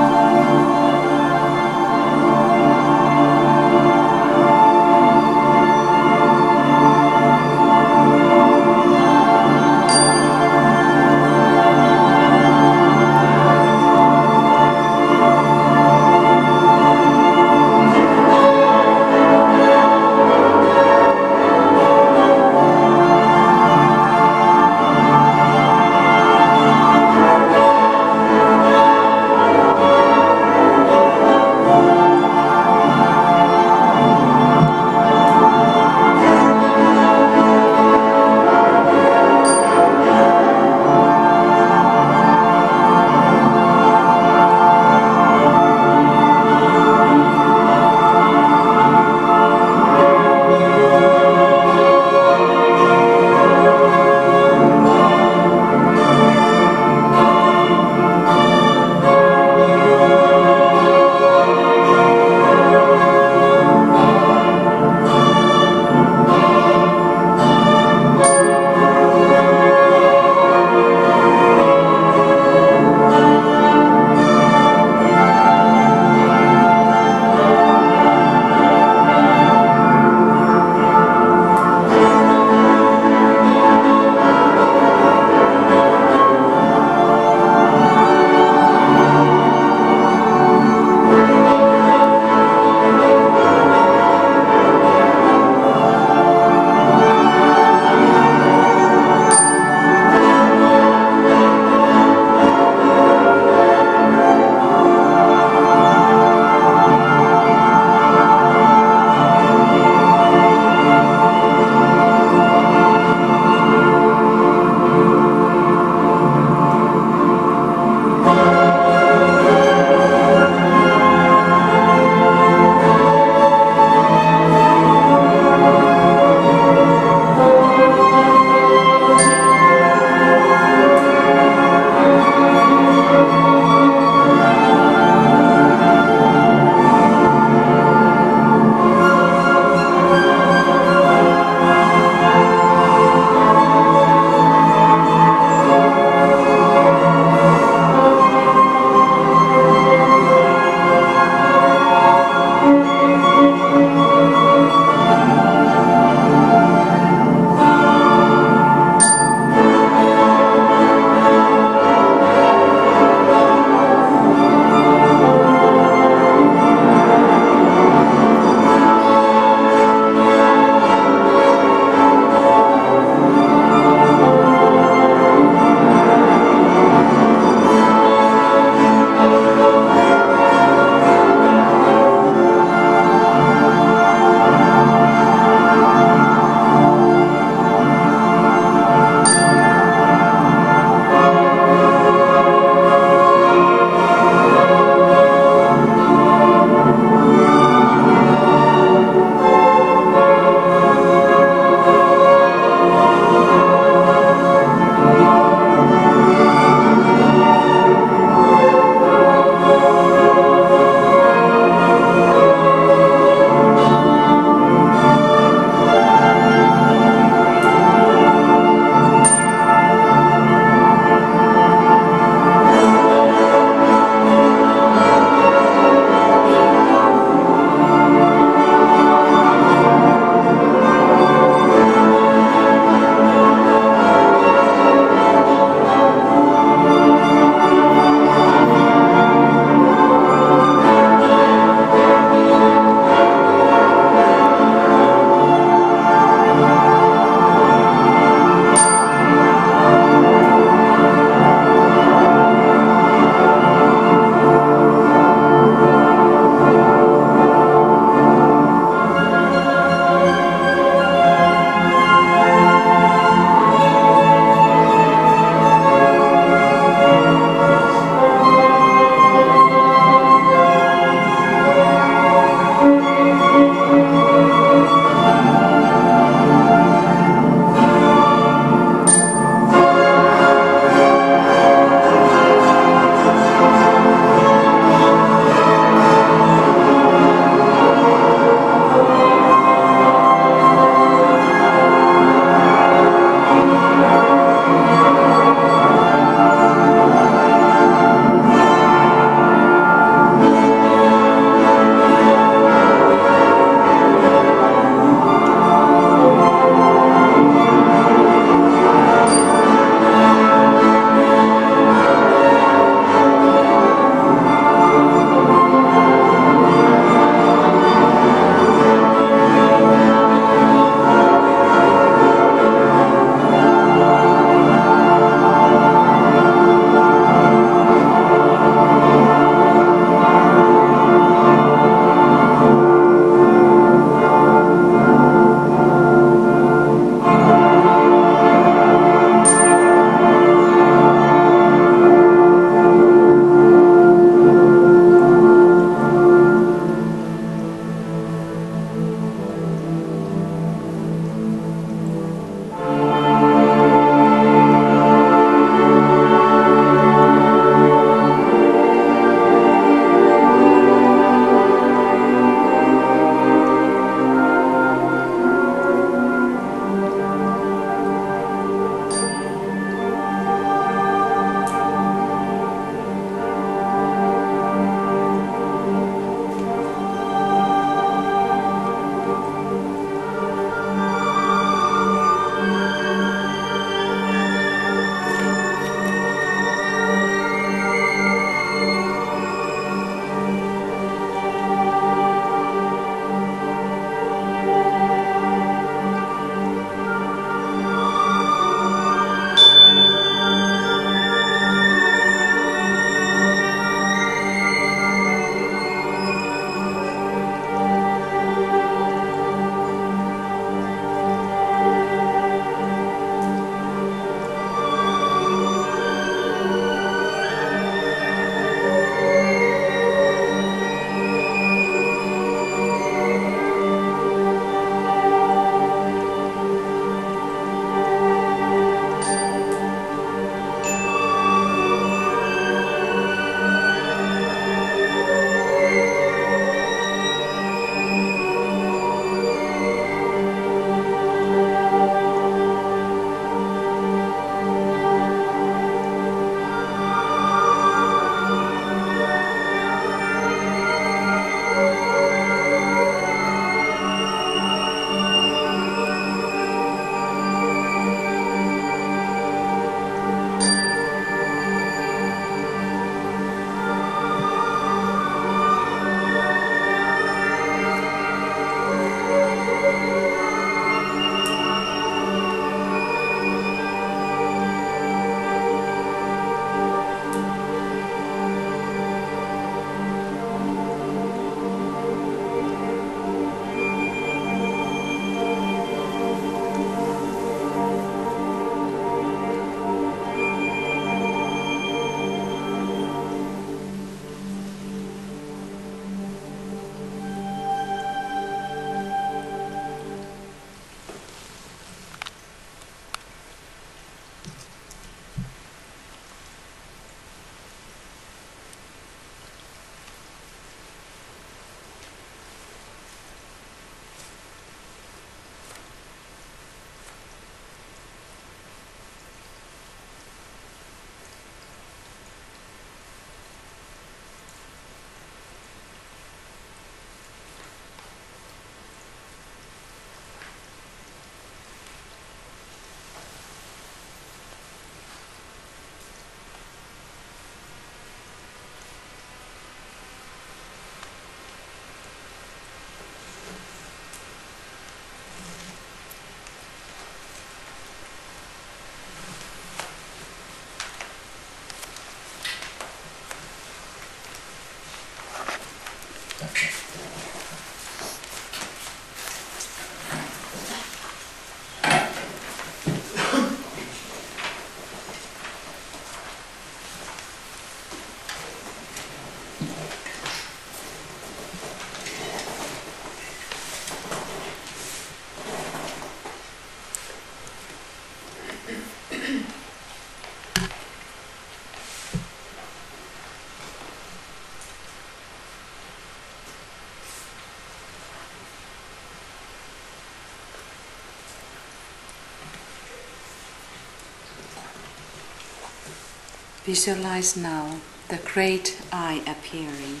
Visualize now the great eye appearing.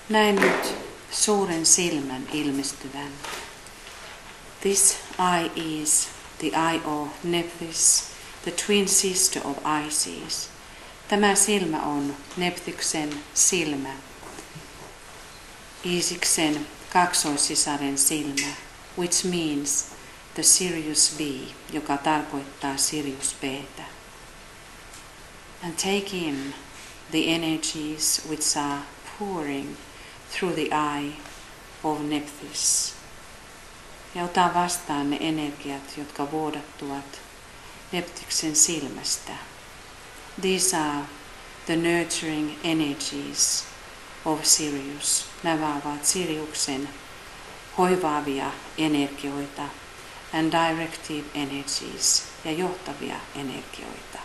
Näe nyt suuren silmän ilmestyvän. This eye is the eye of Nephthys, the twin sister of Isis. Tämä silmä on Nephtyksen silmä, Iisiksen kaksoissisaren silmä, which means the Sirius B, joka tarkoittaa Sirius B:tä. And take in the energies which are pouring through the eye of Nephthys. Ja ota vastaan ne energiat, jotka vuodattuvat Neptyksen silmästä. These are the nurturing energies of Sirius. Nämä ovat Siriuksen hoivaavia energioita and directive energies ja johtavia energioita.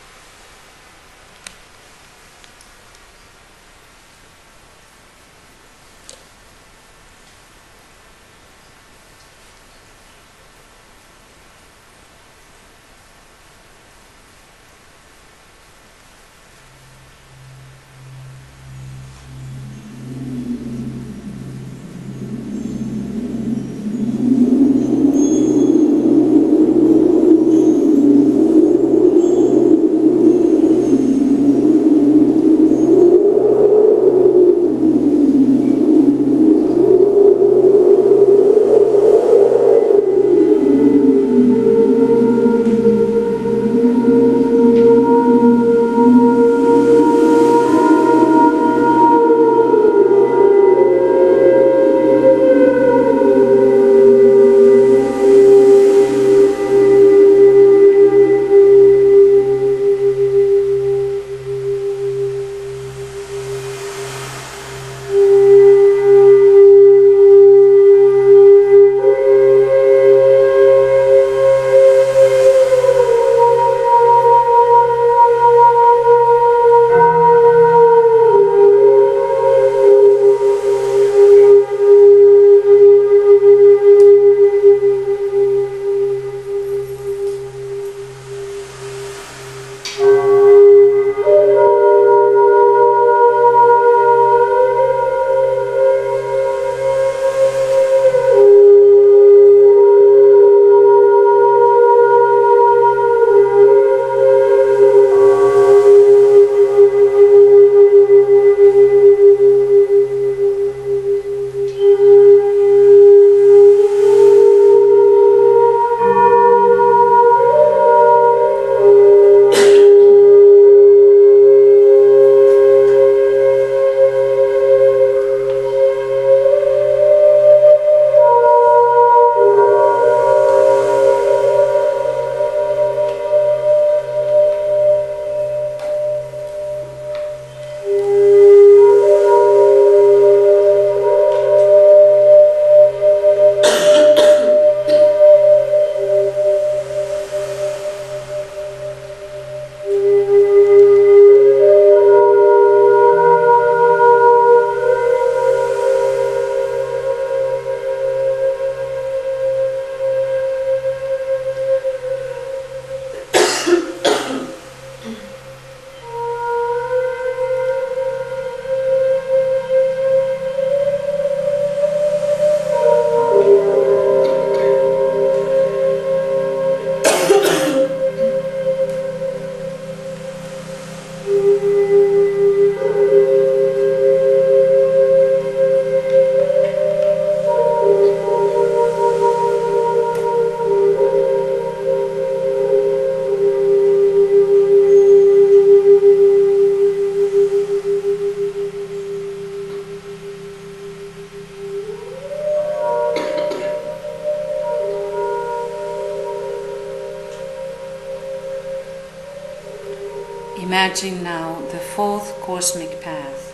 Imagine now the fourth cosmic path.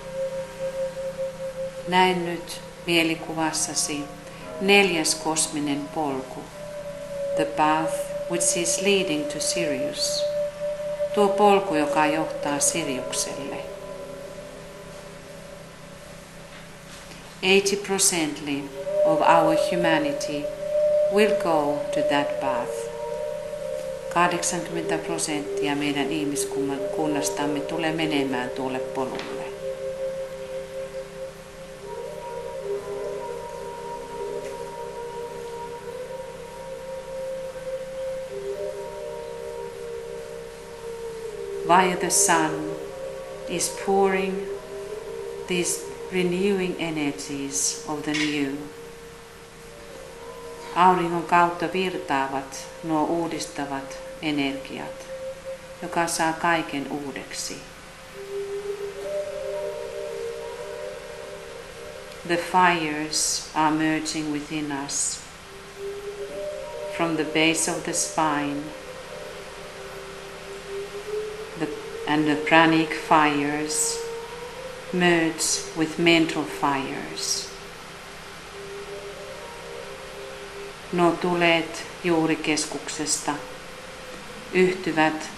Näe nyt mielikuvassasi neljäs kosminen polku. The path which is leading to Sirius. Tuo polku, joka johtaa Siriukselle. 80% of our humanity will go to that path. 80% meidän ihmiskunnastamme tulee menemään tuolle polulle. While the sun is pouring these renewing energies of the new, auringon kautta virtaavat nuo uudistavat energiat, joka saa kaiken uudeksi. The fires are merging within us, from the base of the spine, and the pranic fires merge with mental fires. Nuo tulet juurikeskuksesta yhtyvät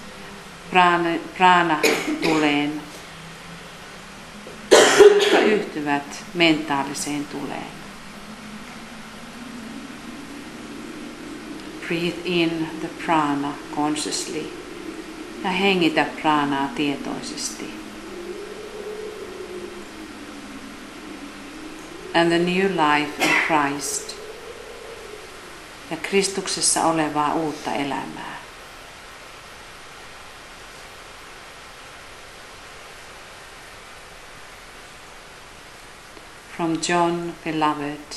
prana-tuleen, jotka yhtyvät mentaaliseen tuleen. Breathe in the prana consciously ja hengitä pranaa tietoisesti. And the new life in Christ ja Kristuksessa olevaa uutta elämää. From John Beloved,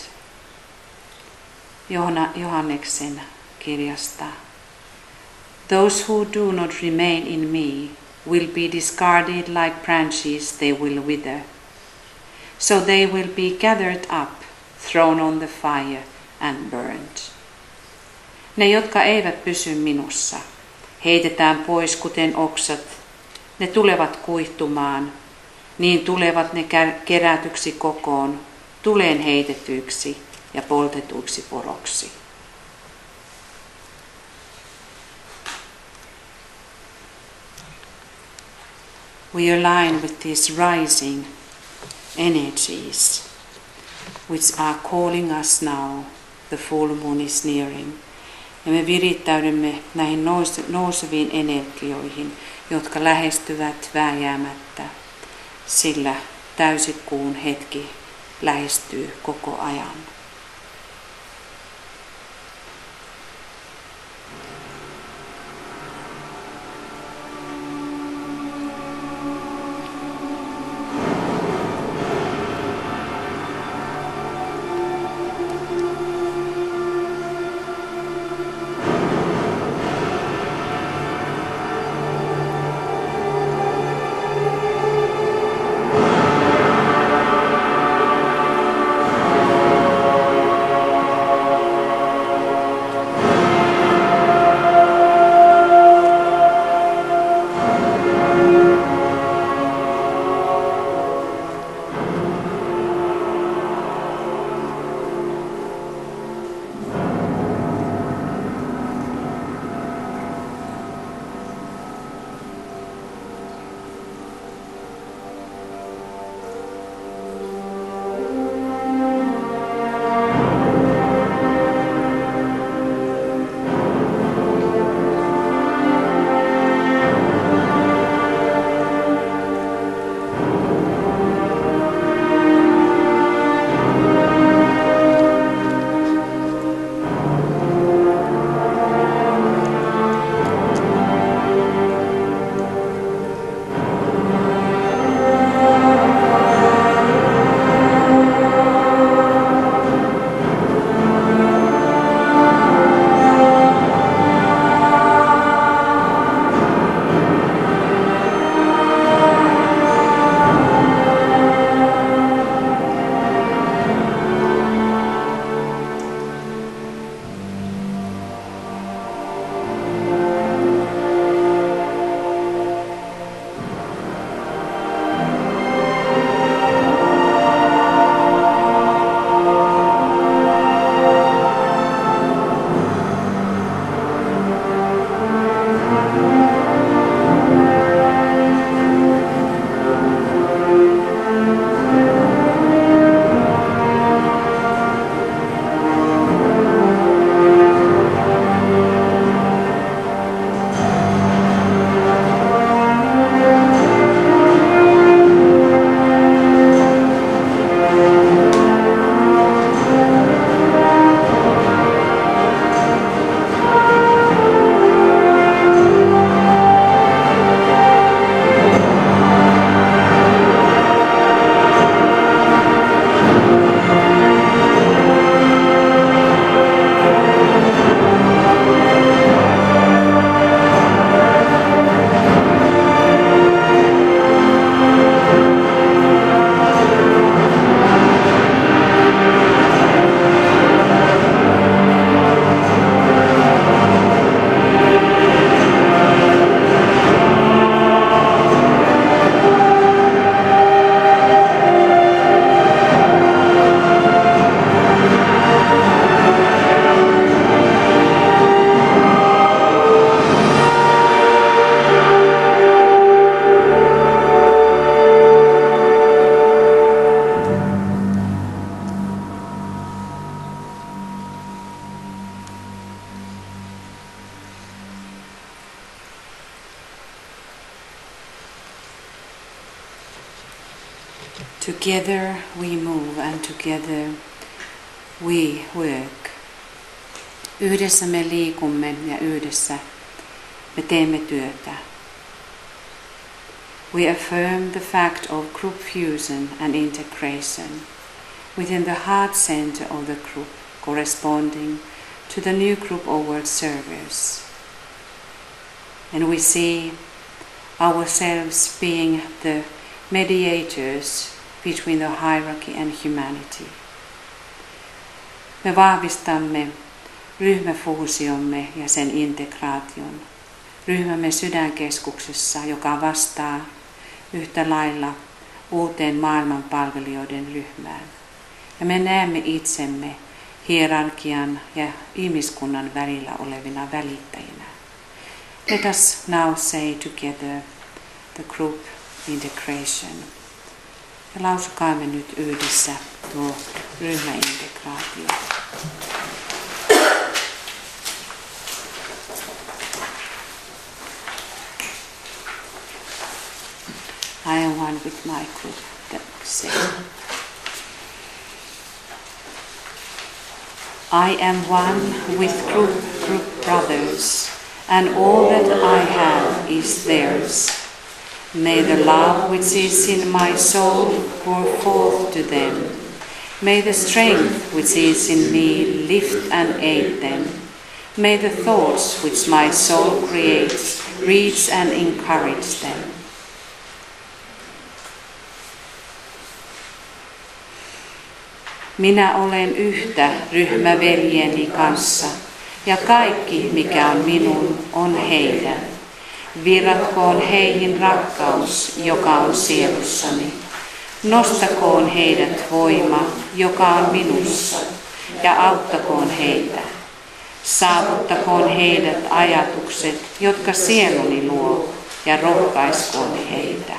Johanneksen kirjasta. Those who do not remain in me will be discarded like branches, they will wither. So they will be gathered up, thrown on the fire and burned. Ne, jotka eivät pysy minussa, heitetään pois kuten oksat. Ne tulevat kuihtumaan, niin tulevat ne kerätyksi kokoon, tuleen heitetyiksi ja poltetuiksi poroksi. We align with these rising energies which are calling us now. The full moon is nearing. Ja me virittäydymme näihin nouseviin energioihin, jotka lähestyvät vääjäämättä, sillä täysikuun hetki lähestyy koko ajan. Together we move and together we work. Yhdessä me liikumme ja yhdessä me teemme työtä. We affirm the fact of group fusion and integration within the heart center of the group, corresponding to the new group of world servers. And we see ourselves being the mediators between the hierarchy and humanity. Me vahvistamme ryhmäfuusiomme ja sen integraation. Ryhmämme sydänkeskuksessa, joka vastaa yhtä lailla uuteen maailmanpalvelijoiden ryhmään. Ja me näemme itsemme hierarkian ja ihmiskunnan välillä olevina välittäjinä. Let us now say together the group integration. Ja lausukaamme nyt yhdessä tuo ryhmäintegraatio. I am one with my group. That say. I am one with group brothers, and all that I have is theirs. May the love which is in my soul pour forth to them. May the strength which is in me lift and aid them. May the thoughts which my soul creates reach and encourage them. Minä olen yhtä ryhmäveljeni kanssa, ja kaikki mikä on minun on heidän. Virratkoon heihin rakkaus, joka on sielussani. Nostakoon heidät voima, joka on minussa, ja auttakoon heitä. Saavuttakoon heidät ajatukset, jotka sieluni luo, ja rohkaiskoon heitä.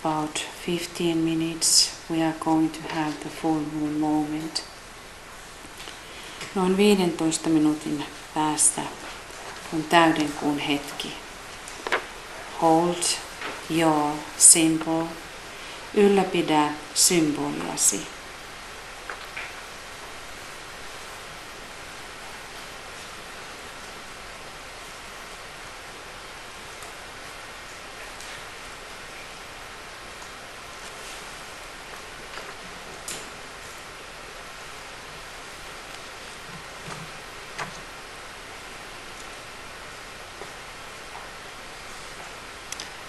About 15 minutes we are going to have the full moon moment. Noin 15 minuutin päästä on täydenkuun hetki. Hold your symbol. Ylläpidä symboliasi.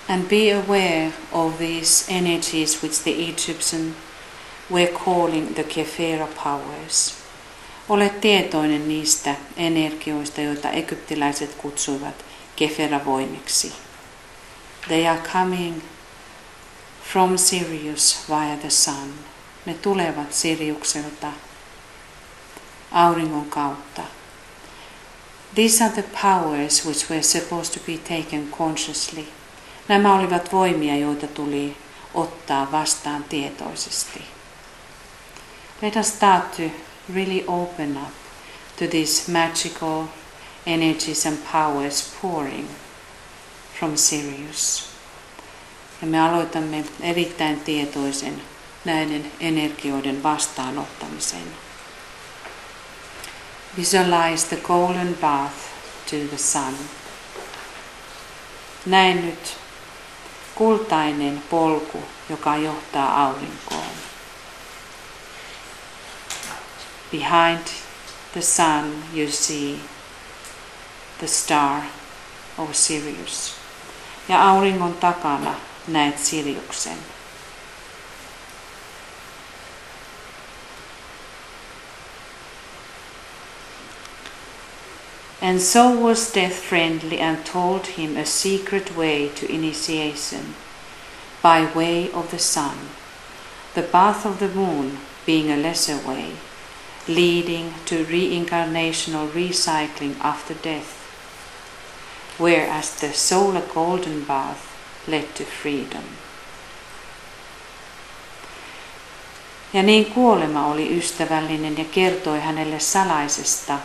And be aware of these energies which the Egyptians were calling the Kefera powers. Ole tietoinen niistä energioista, joita egyptiläiset kutsuivat Kefera-voimiksi. They are coming from Sirius via the sun. Ne tulevat Siriukselta auringon kautta. These are the powers which were supposed to be taken consciously. Nämä olivat voimia, joita tuli ottaa vastaan tietoisesti. Let us start to really open up to these magical energies and powers pouring from Sirius. Ja me aloitamme erittäin tietoisen näiden energioiden vastaanottamisen. Visualize the golden path to the sun. Näen nyt kultainen polku, joka johtaa aurinkoon. Behind the sun you see the star of Sirius. Ja auringon takana näet Siriuksen. And so was Death friendly and told him a secret way to initiation, by way of the sun, the path of the moon being a lesser way, leading to reincarnational recycling after death, whereas the solar golden path led to freedom. Ja niin kuolema oli ystävällinen ja kertoi hänelle salaisesta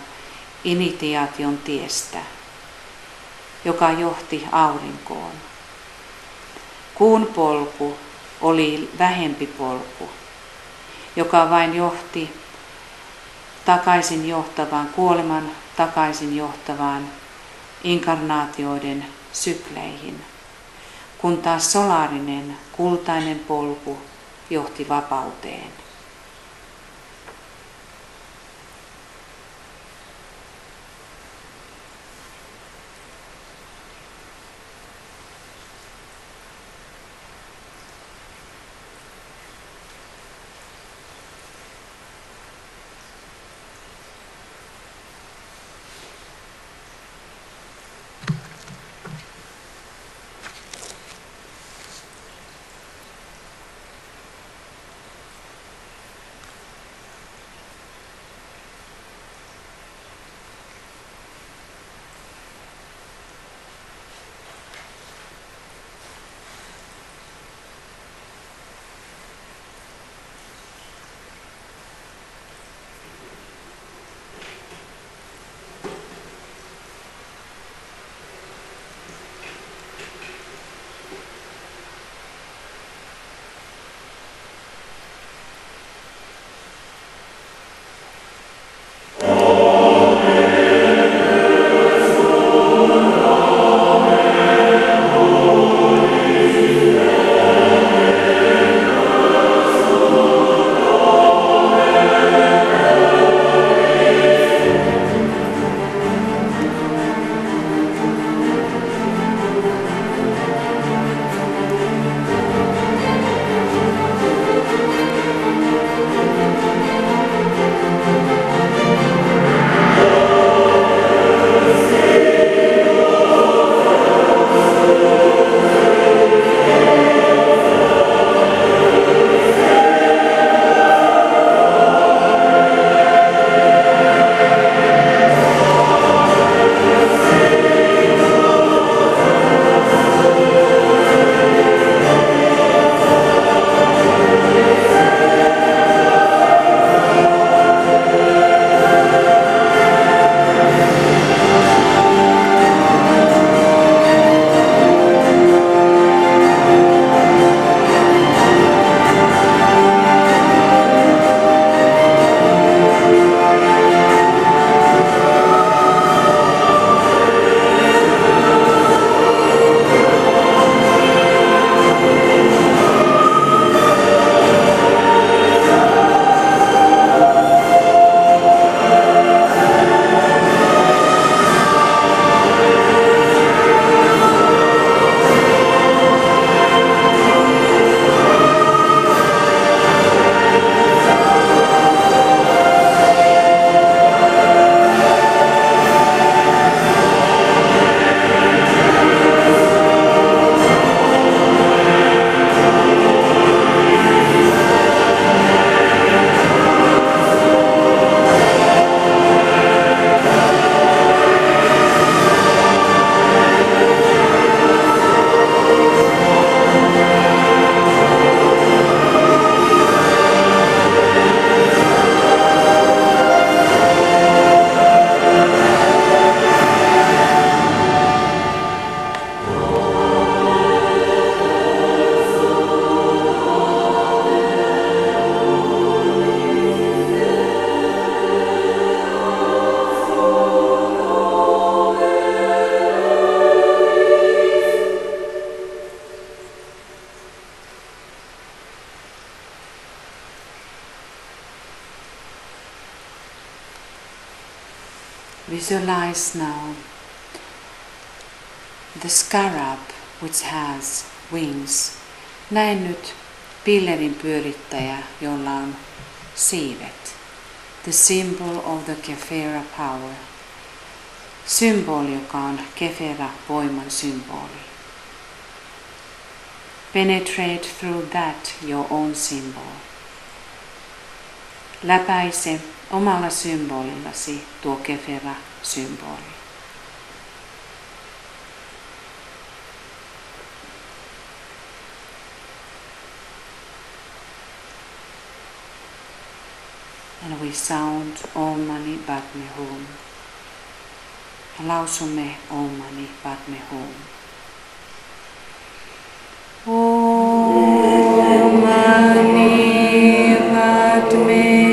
initiaation tiestä, joka johti aurinkoon. Kuun polku oli vähempi polku, joka vain johti takaisin johtavaan kuoleman takaisin johtavaan inkarnaatioiden sykleihin, kun taas solaarinen kultainen polku johti vapauteen. Visualize now the scarab which has wings. Näe nyt pillerin pyörittäjä, jolla on siivet. The symbol of the Kefera power. symboli, joka on kefera, voiman symboli. Penetrate through that your own symbol. Läpäise omalla symbolillasi tuo kefera symboli. And we sound Om Mani Padme Hum. Ja lausumme Om Mani Padme Hum. Om Mani Padme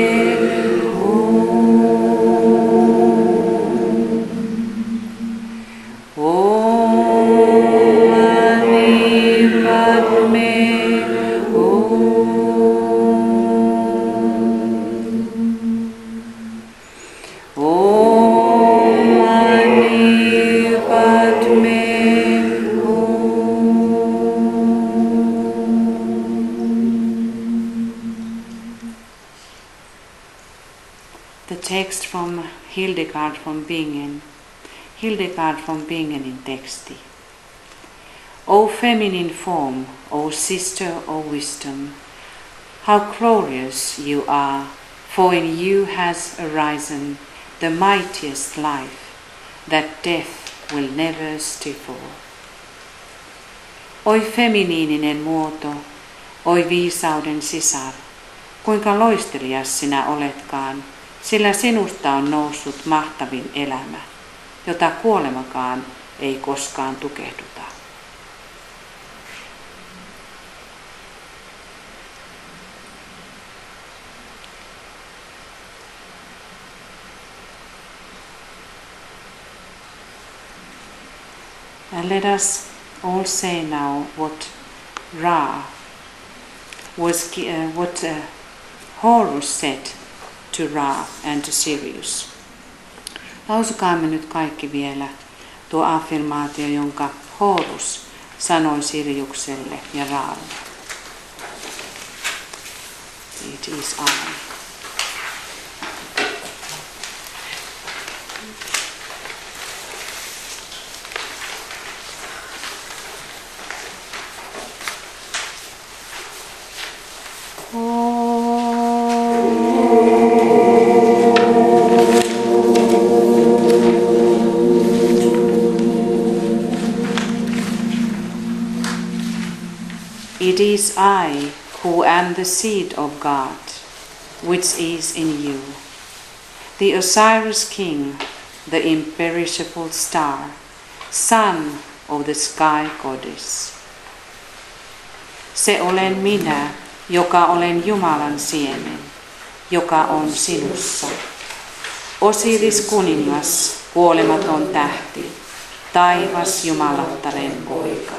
Text from Hildegard von Bingen in texti. O feminine form, O sister of wisdom, how glorious you are, for in you has arisen the mightiest life, that death will never stifle. Oi feminiininen muoto, oi viisauden sisar, kuinka loistelias sinä oletkaan, sillä sinusta on noussut mahtavin elämä, jota kuolemakaan ei koskaan tukehduta. And let us all say now what Horus said to Ra and to Sirius. Lausukaamme nyt kaikki vielä tuo affirmaatio, jonka Horus sanoi Siriukselle ja Raalle. It is I. It is I who am the seed of God, which is in you, the Osiris King, the imperishable star, son of the sky goddess. Se olen minä, joka olen Jumalan siemen, joka on sinussa. Osiris kuningas, kuolematon tähti, taivas Jumalattaren poika.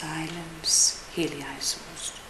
silence, hiljaisuus.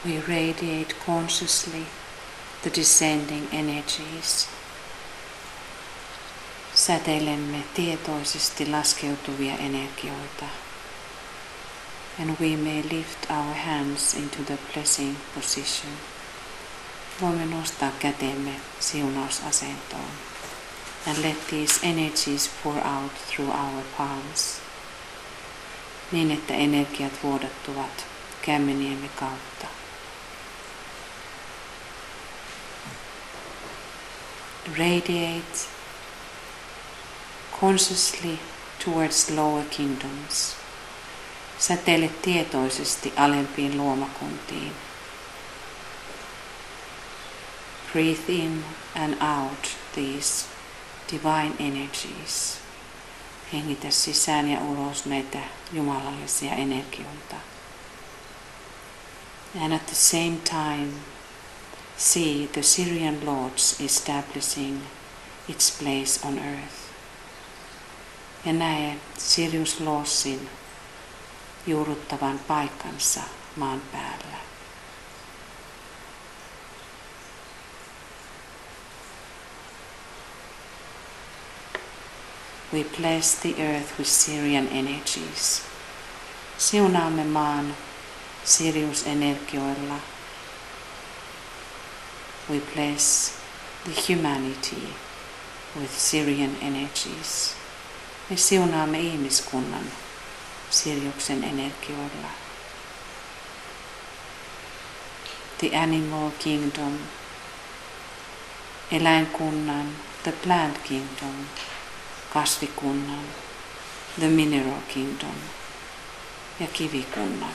we radiate consciously the descending energies. Säteilemme tietoisesti laskeutuvia energioita. And we may lift our hands into the blessing position. Voimme nostaa kätemme siunausasentoon. And let these energies pour out through our palms. Niin, että energiat vuodattuvat kämmeniemme kautta. Radiate consciously towards lower kingdoms. Säteile tietoisesti alempiin luomakuntiin. Breathe in and out these divine energies. Hengitä sisään ja ulos näitä jumalallisia energioita. And at the same time, see the Syrian Lords establishing its place on earth. Ja näe Sirius Lordsin juurruttavan paikkansa maan päällä. We bless the earth with Syrian energies. Siunaamme maan Sirius-energioilla. We bless the humanity with Syrian energies. Me siunaamme ihmiskunnan Siriuksen energioilla. The animal kingdom, eläinkunnan, the plant kingdom, kasvikunnan, the mineral kingdom ja kivikunnan.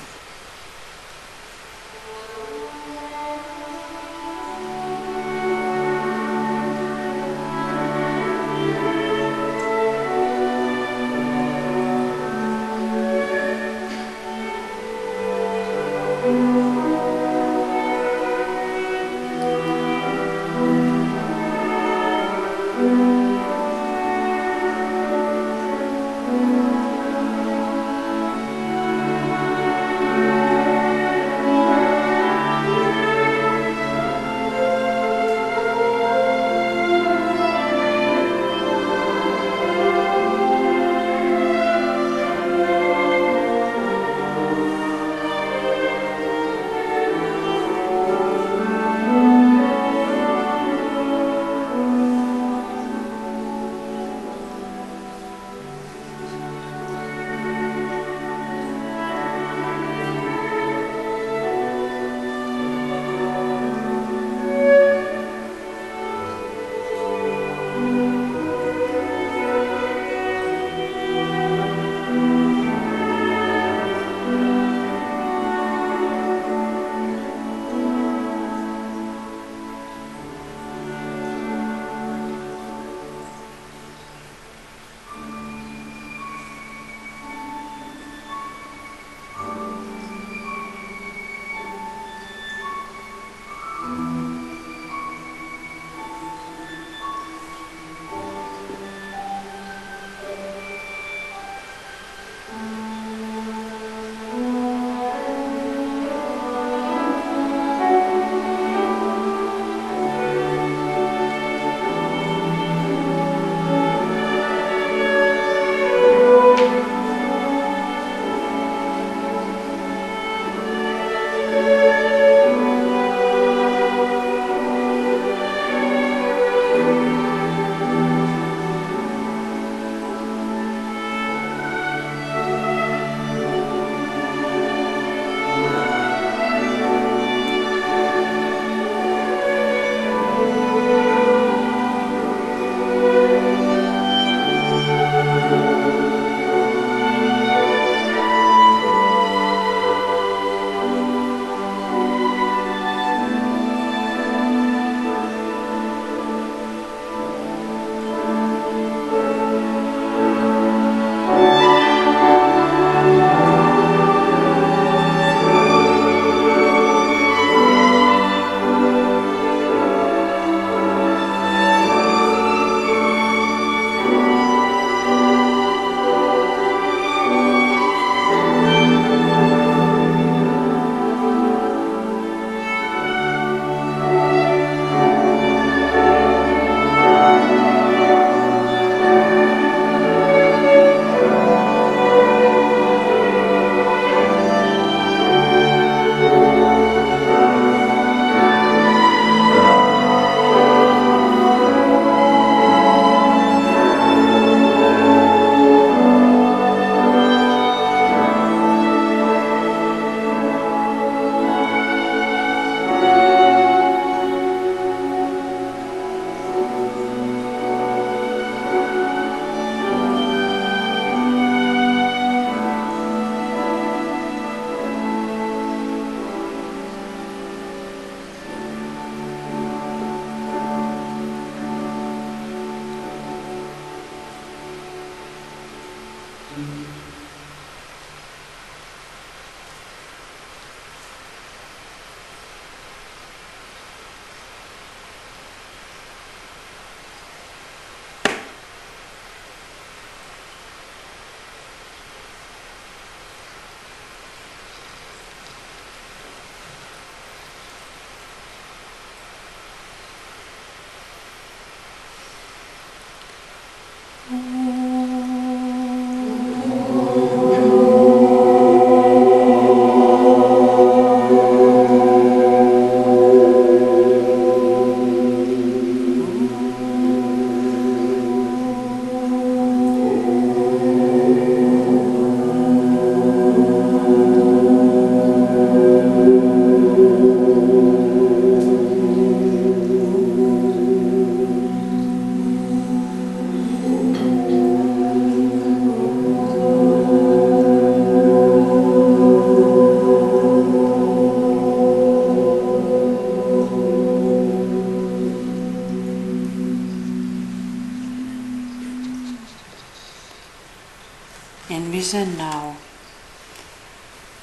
Envision now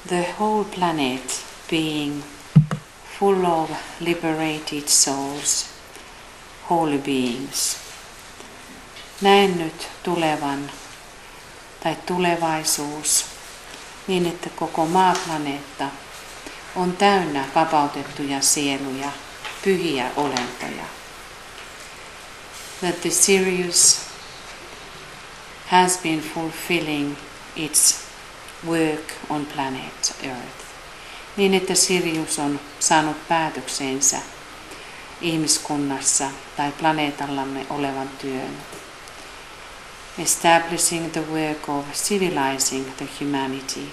the whole planet being full of liberated souls, holy beings. Näen nyt tulevan tai tulevaisuus niin, että koko maaplaneetta on täynnä vapautettuja sieluja, pyhiä olentoja. That the Sirius has been fulfilling its work on planet Earth. Niin, että Sirius on saanut päätökseensä ihmiskunnassa tai planeetallamme olevan työn. Establishing the work of civilizing the humanity.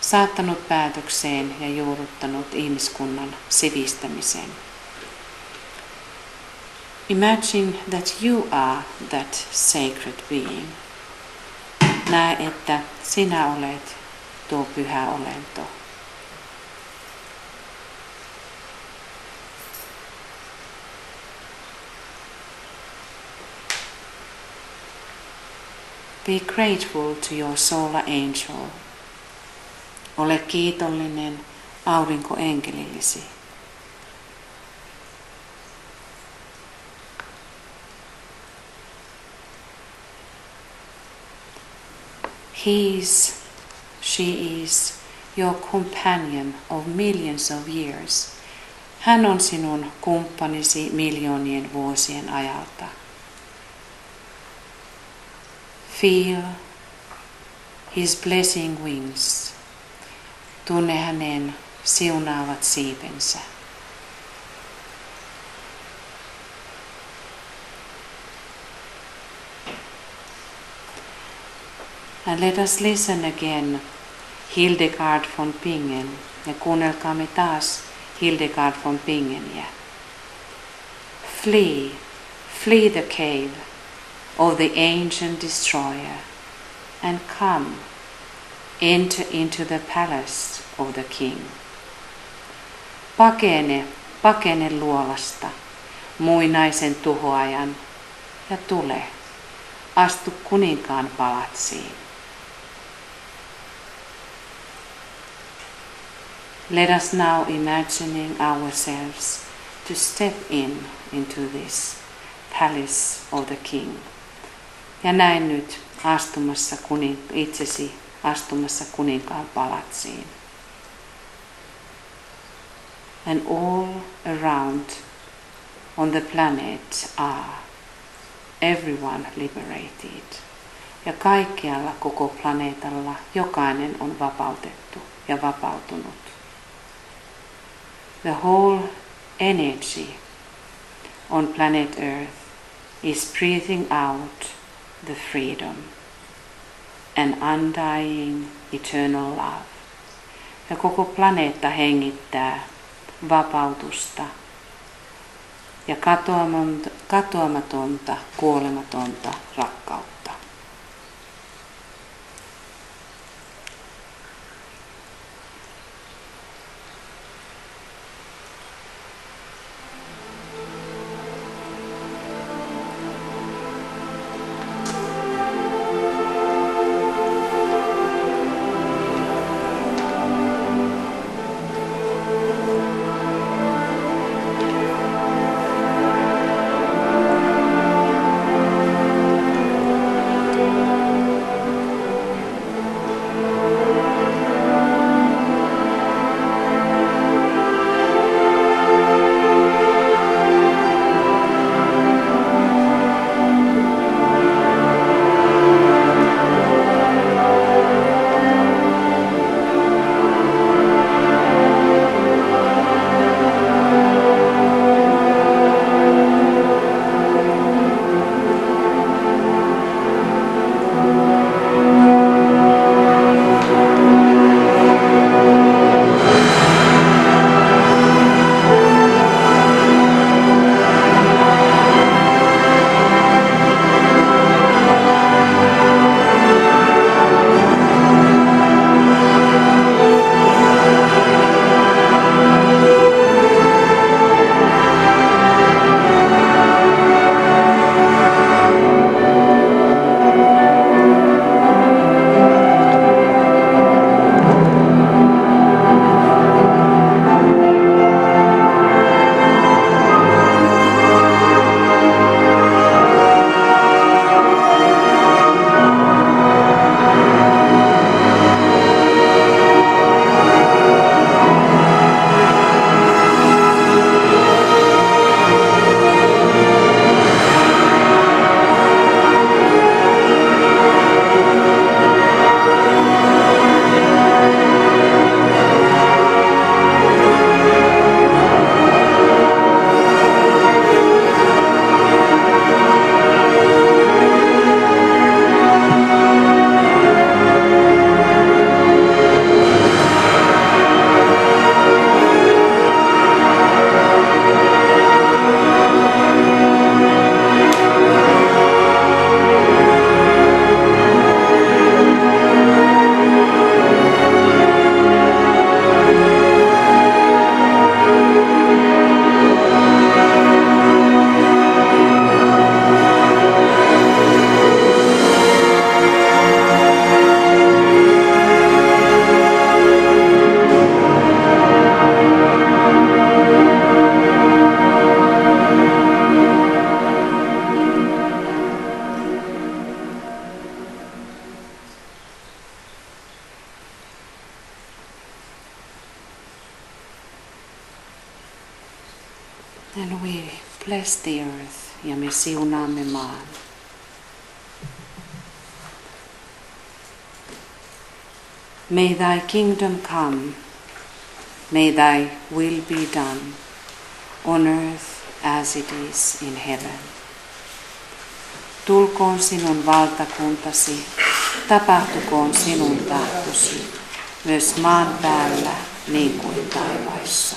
Saattanut päätökseen ja juurruttanut ihmiskunnan sivistämisen. Imagine that you are that sacred being. Näe, että sinä olet tuo pyhä olento. Be grateful to your solar angel. Ole kiitollinen aurinkoenkelillesi. She is your companion of millions of years. Hän on sinun kumppanisi miljoonien vuosien ajalta. Feel his blessing wings. Tunne hänen siunaavat siipensä. And let us listen again Hildegard von Bingen. Ja kuunnelkaamme taas Hildegard von Bingeniä. Flee the cave of the ancient destroyer and come, enter into the palace of the king. Pakene luolasta, muinaisen tuhoajan, ja tule, astu kuninkaan palatsiin. Let us now imagining ourselves to step into this palace of the king. Ja näin nyt itsesi astumassa kuninkaan palatsiin. And all around on the planet are everyone liberated. Ja kaikkialla koko planeetalla jokainen on vapautettu ja vapautunut. The whole energy on planet Earth is breathing out the freedom and undying eternal love. Ja koko planeetta hengittää vapautusta ja katoamatonta, kuolematonta rakkautta. And we bless the earth ja me siunaamme maan. May thy kingdom come, may thy will be done, on earth as it is in heaven. Tulkoon sinun valtakuntasi, tapahtukoon sinun tahtosi, myös maan päällä niin kuin taivaissa.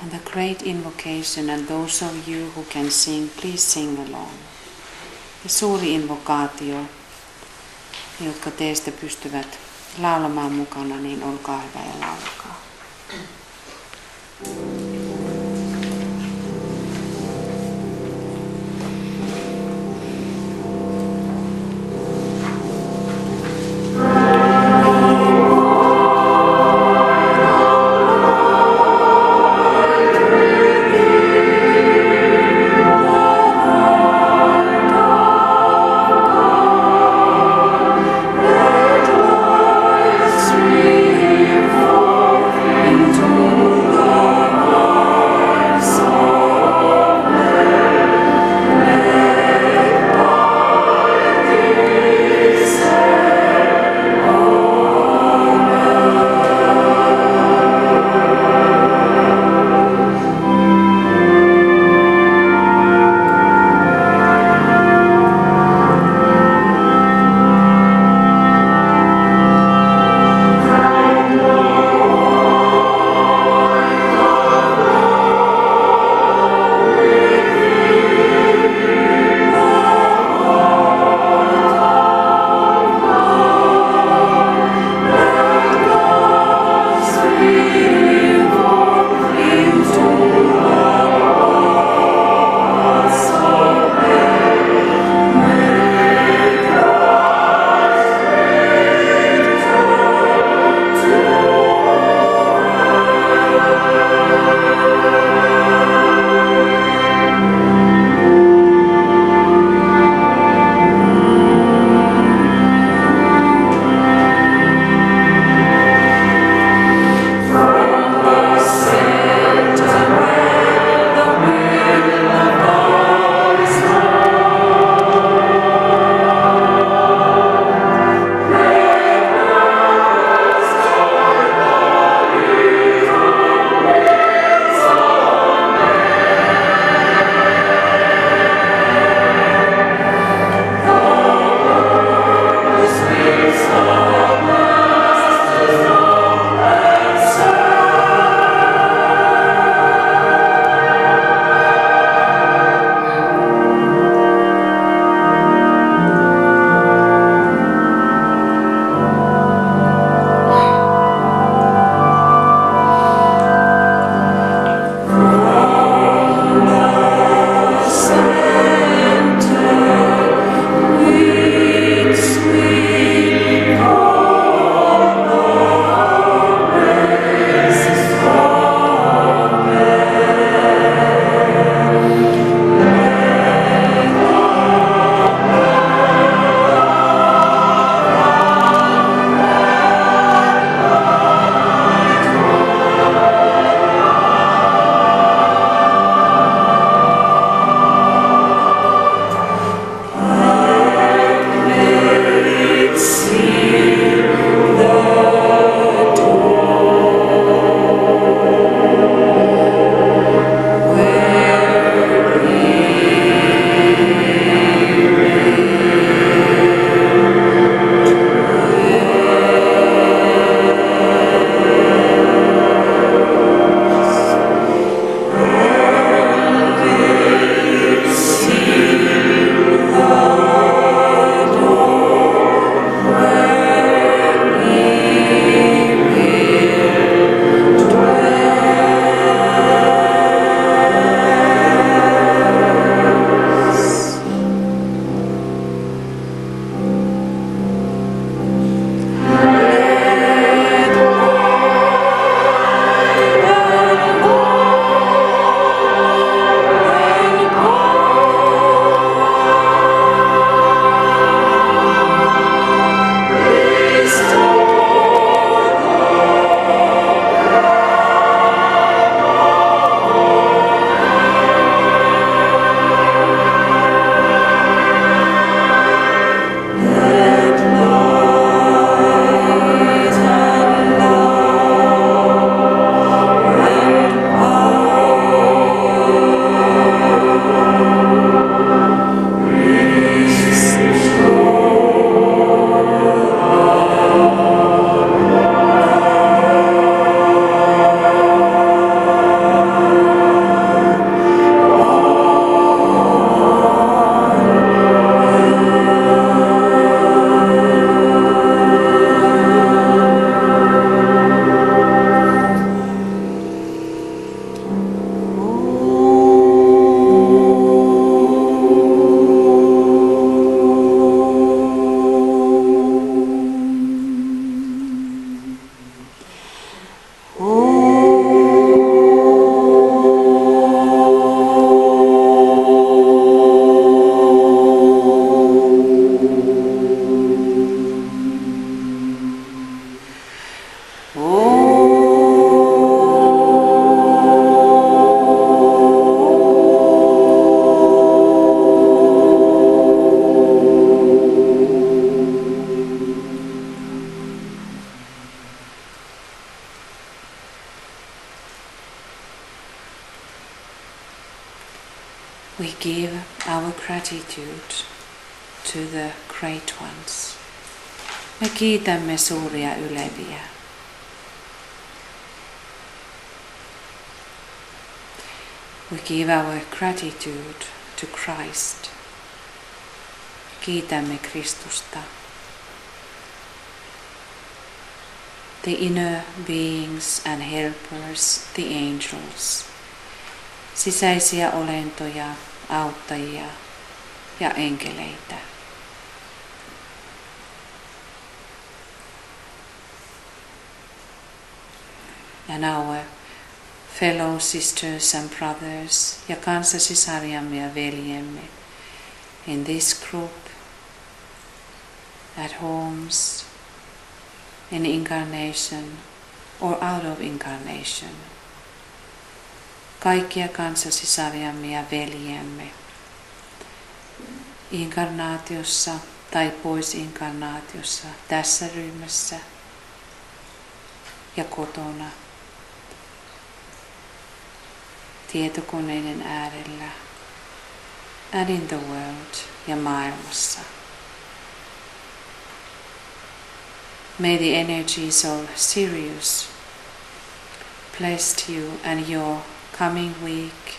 And the great invocation, and those of you who can sing, please sing along. Ja suuri invokaatio, jotka teistä pystyvät laulamaan mukana, niin olkaa hyvä ja laulakaa. For We give our gratitude to the great ones. Me kiitämme suuria yleviä. We give our gratitude to Christ. Kiitämme Kristusta. The inner beings and helpers, the angels. Sisäisiä olentoja, auttajia ja enkeleitä. And our fellow sisters and brothers ja kanssasisariamme ja veljemme in this group, at homes, in incarnation or out of incarnation. Kaikkia kanssasisariamme ja veljemme inkarnaatiossa tai pois inkarnaatiossa, tässä ryhmässä ja kotona, tietokoneiden äärellä, and in the world ja maailmassa. May the energies of Sirius bless you and your coming week.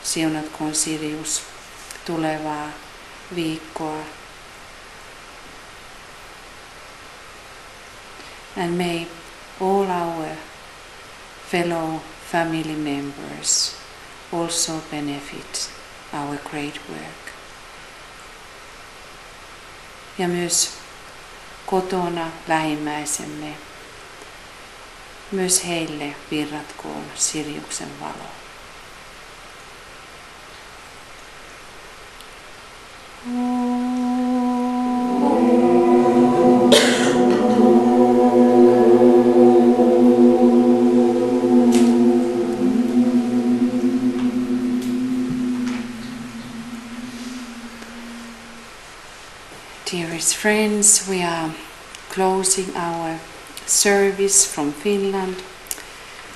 Siunatkoon Sirius tulevaa viikkoa. And may all our fellow family members also benefit our great work. Ja myös kotona lähimmäisemme, myös heille virratkoon Siriuksen valo. Dearest friends, we are closing our service from Finland.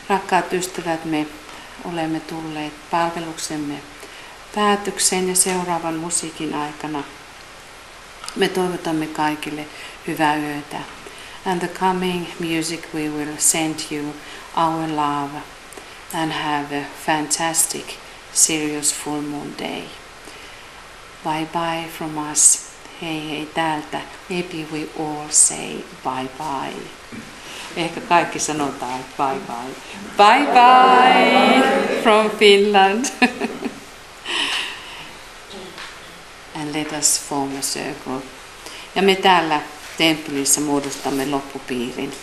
Rakkaat ystävät, me olemme tulleet palveluksemme päätökseen ja seuraavan musiikin aikana me toivotamme kaikille hyvää yötä. And the coming music we will send you our love and have a fantastic Sirius full moon day. Bye bye from us. Hei hei täältä. Maybe we all say bye bye. Ehkä kaikki sanotaan bye bye. Bye bye from Finland. And let us form a circle. Ja me täällä temppelissä muodostamme loppupiirin.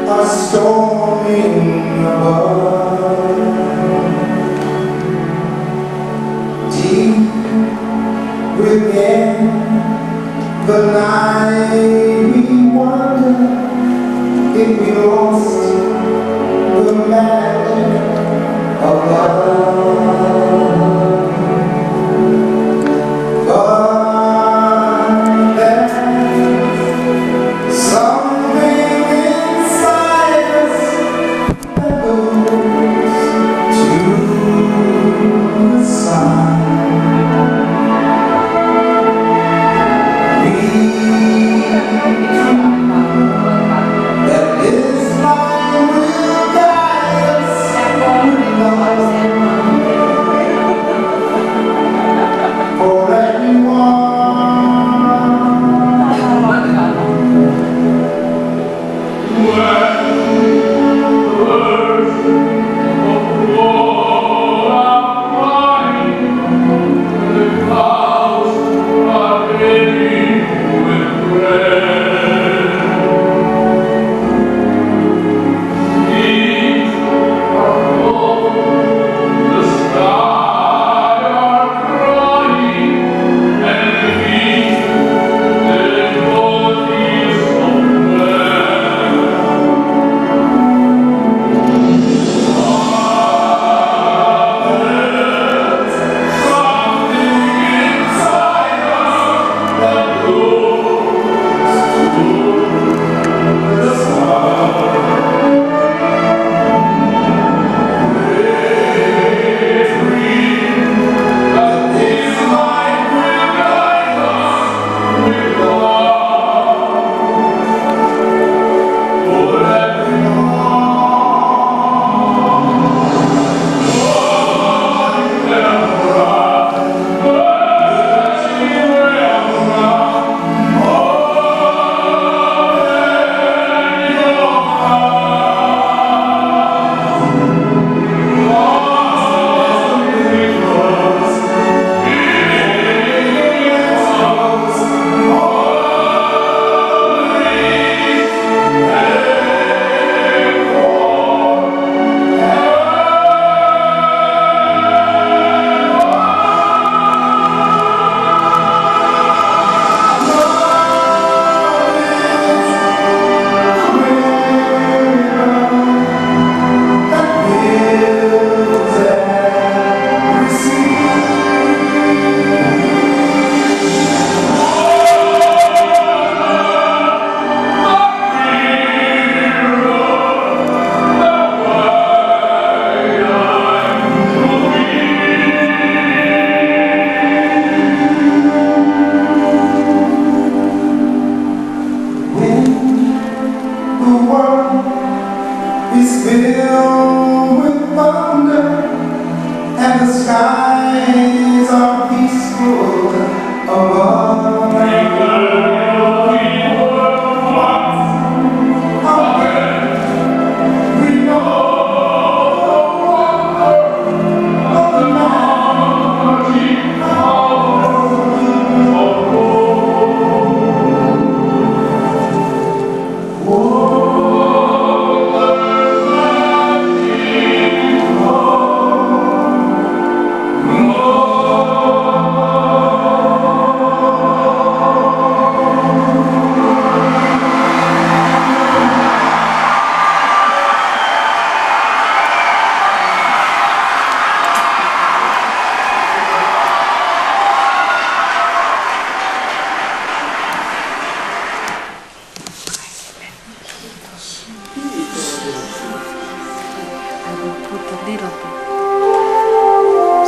a storming above. Deep within the night we wonder if we lost the magic of love. But there's something inside us that goes to the sun. That this light will guide us with love for everyone. Is filled with thunder and the skies are peaceful above. We know of the magic power of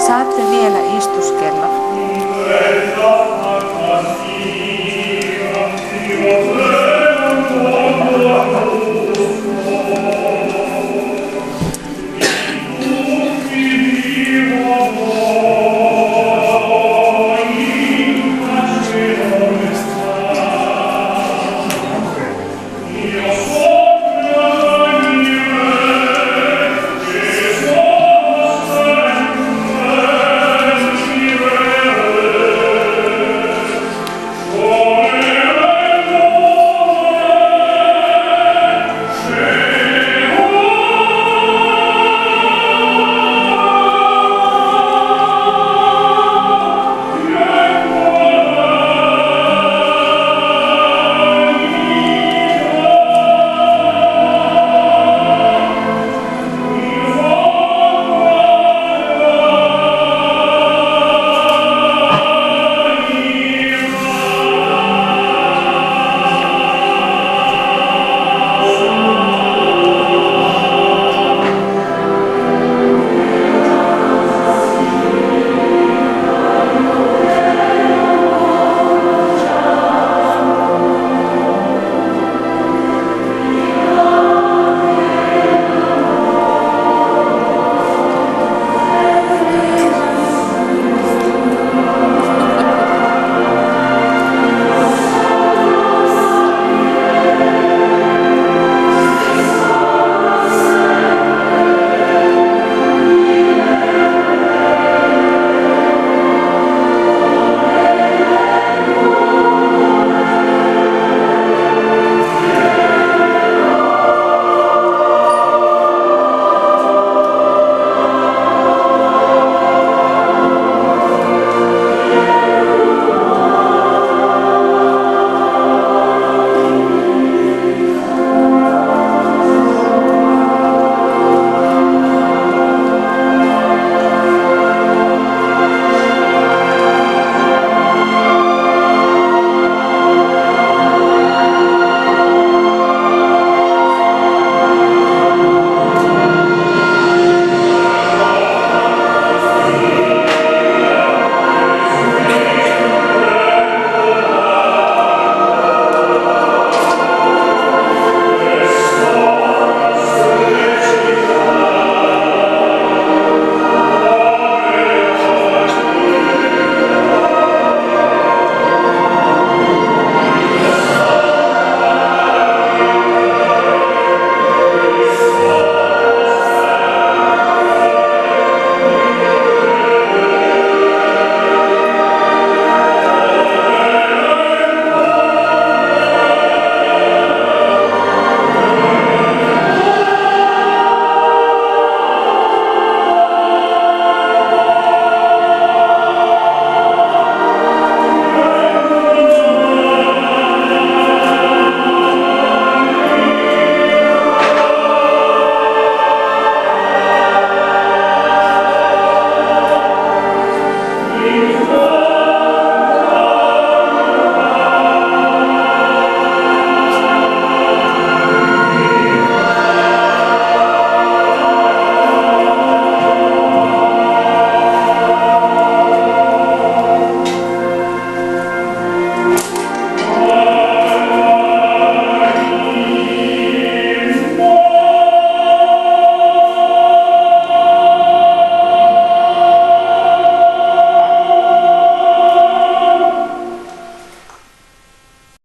Saatte vielä istuskella.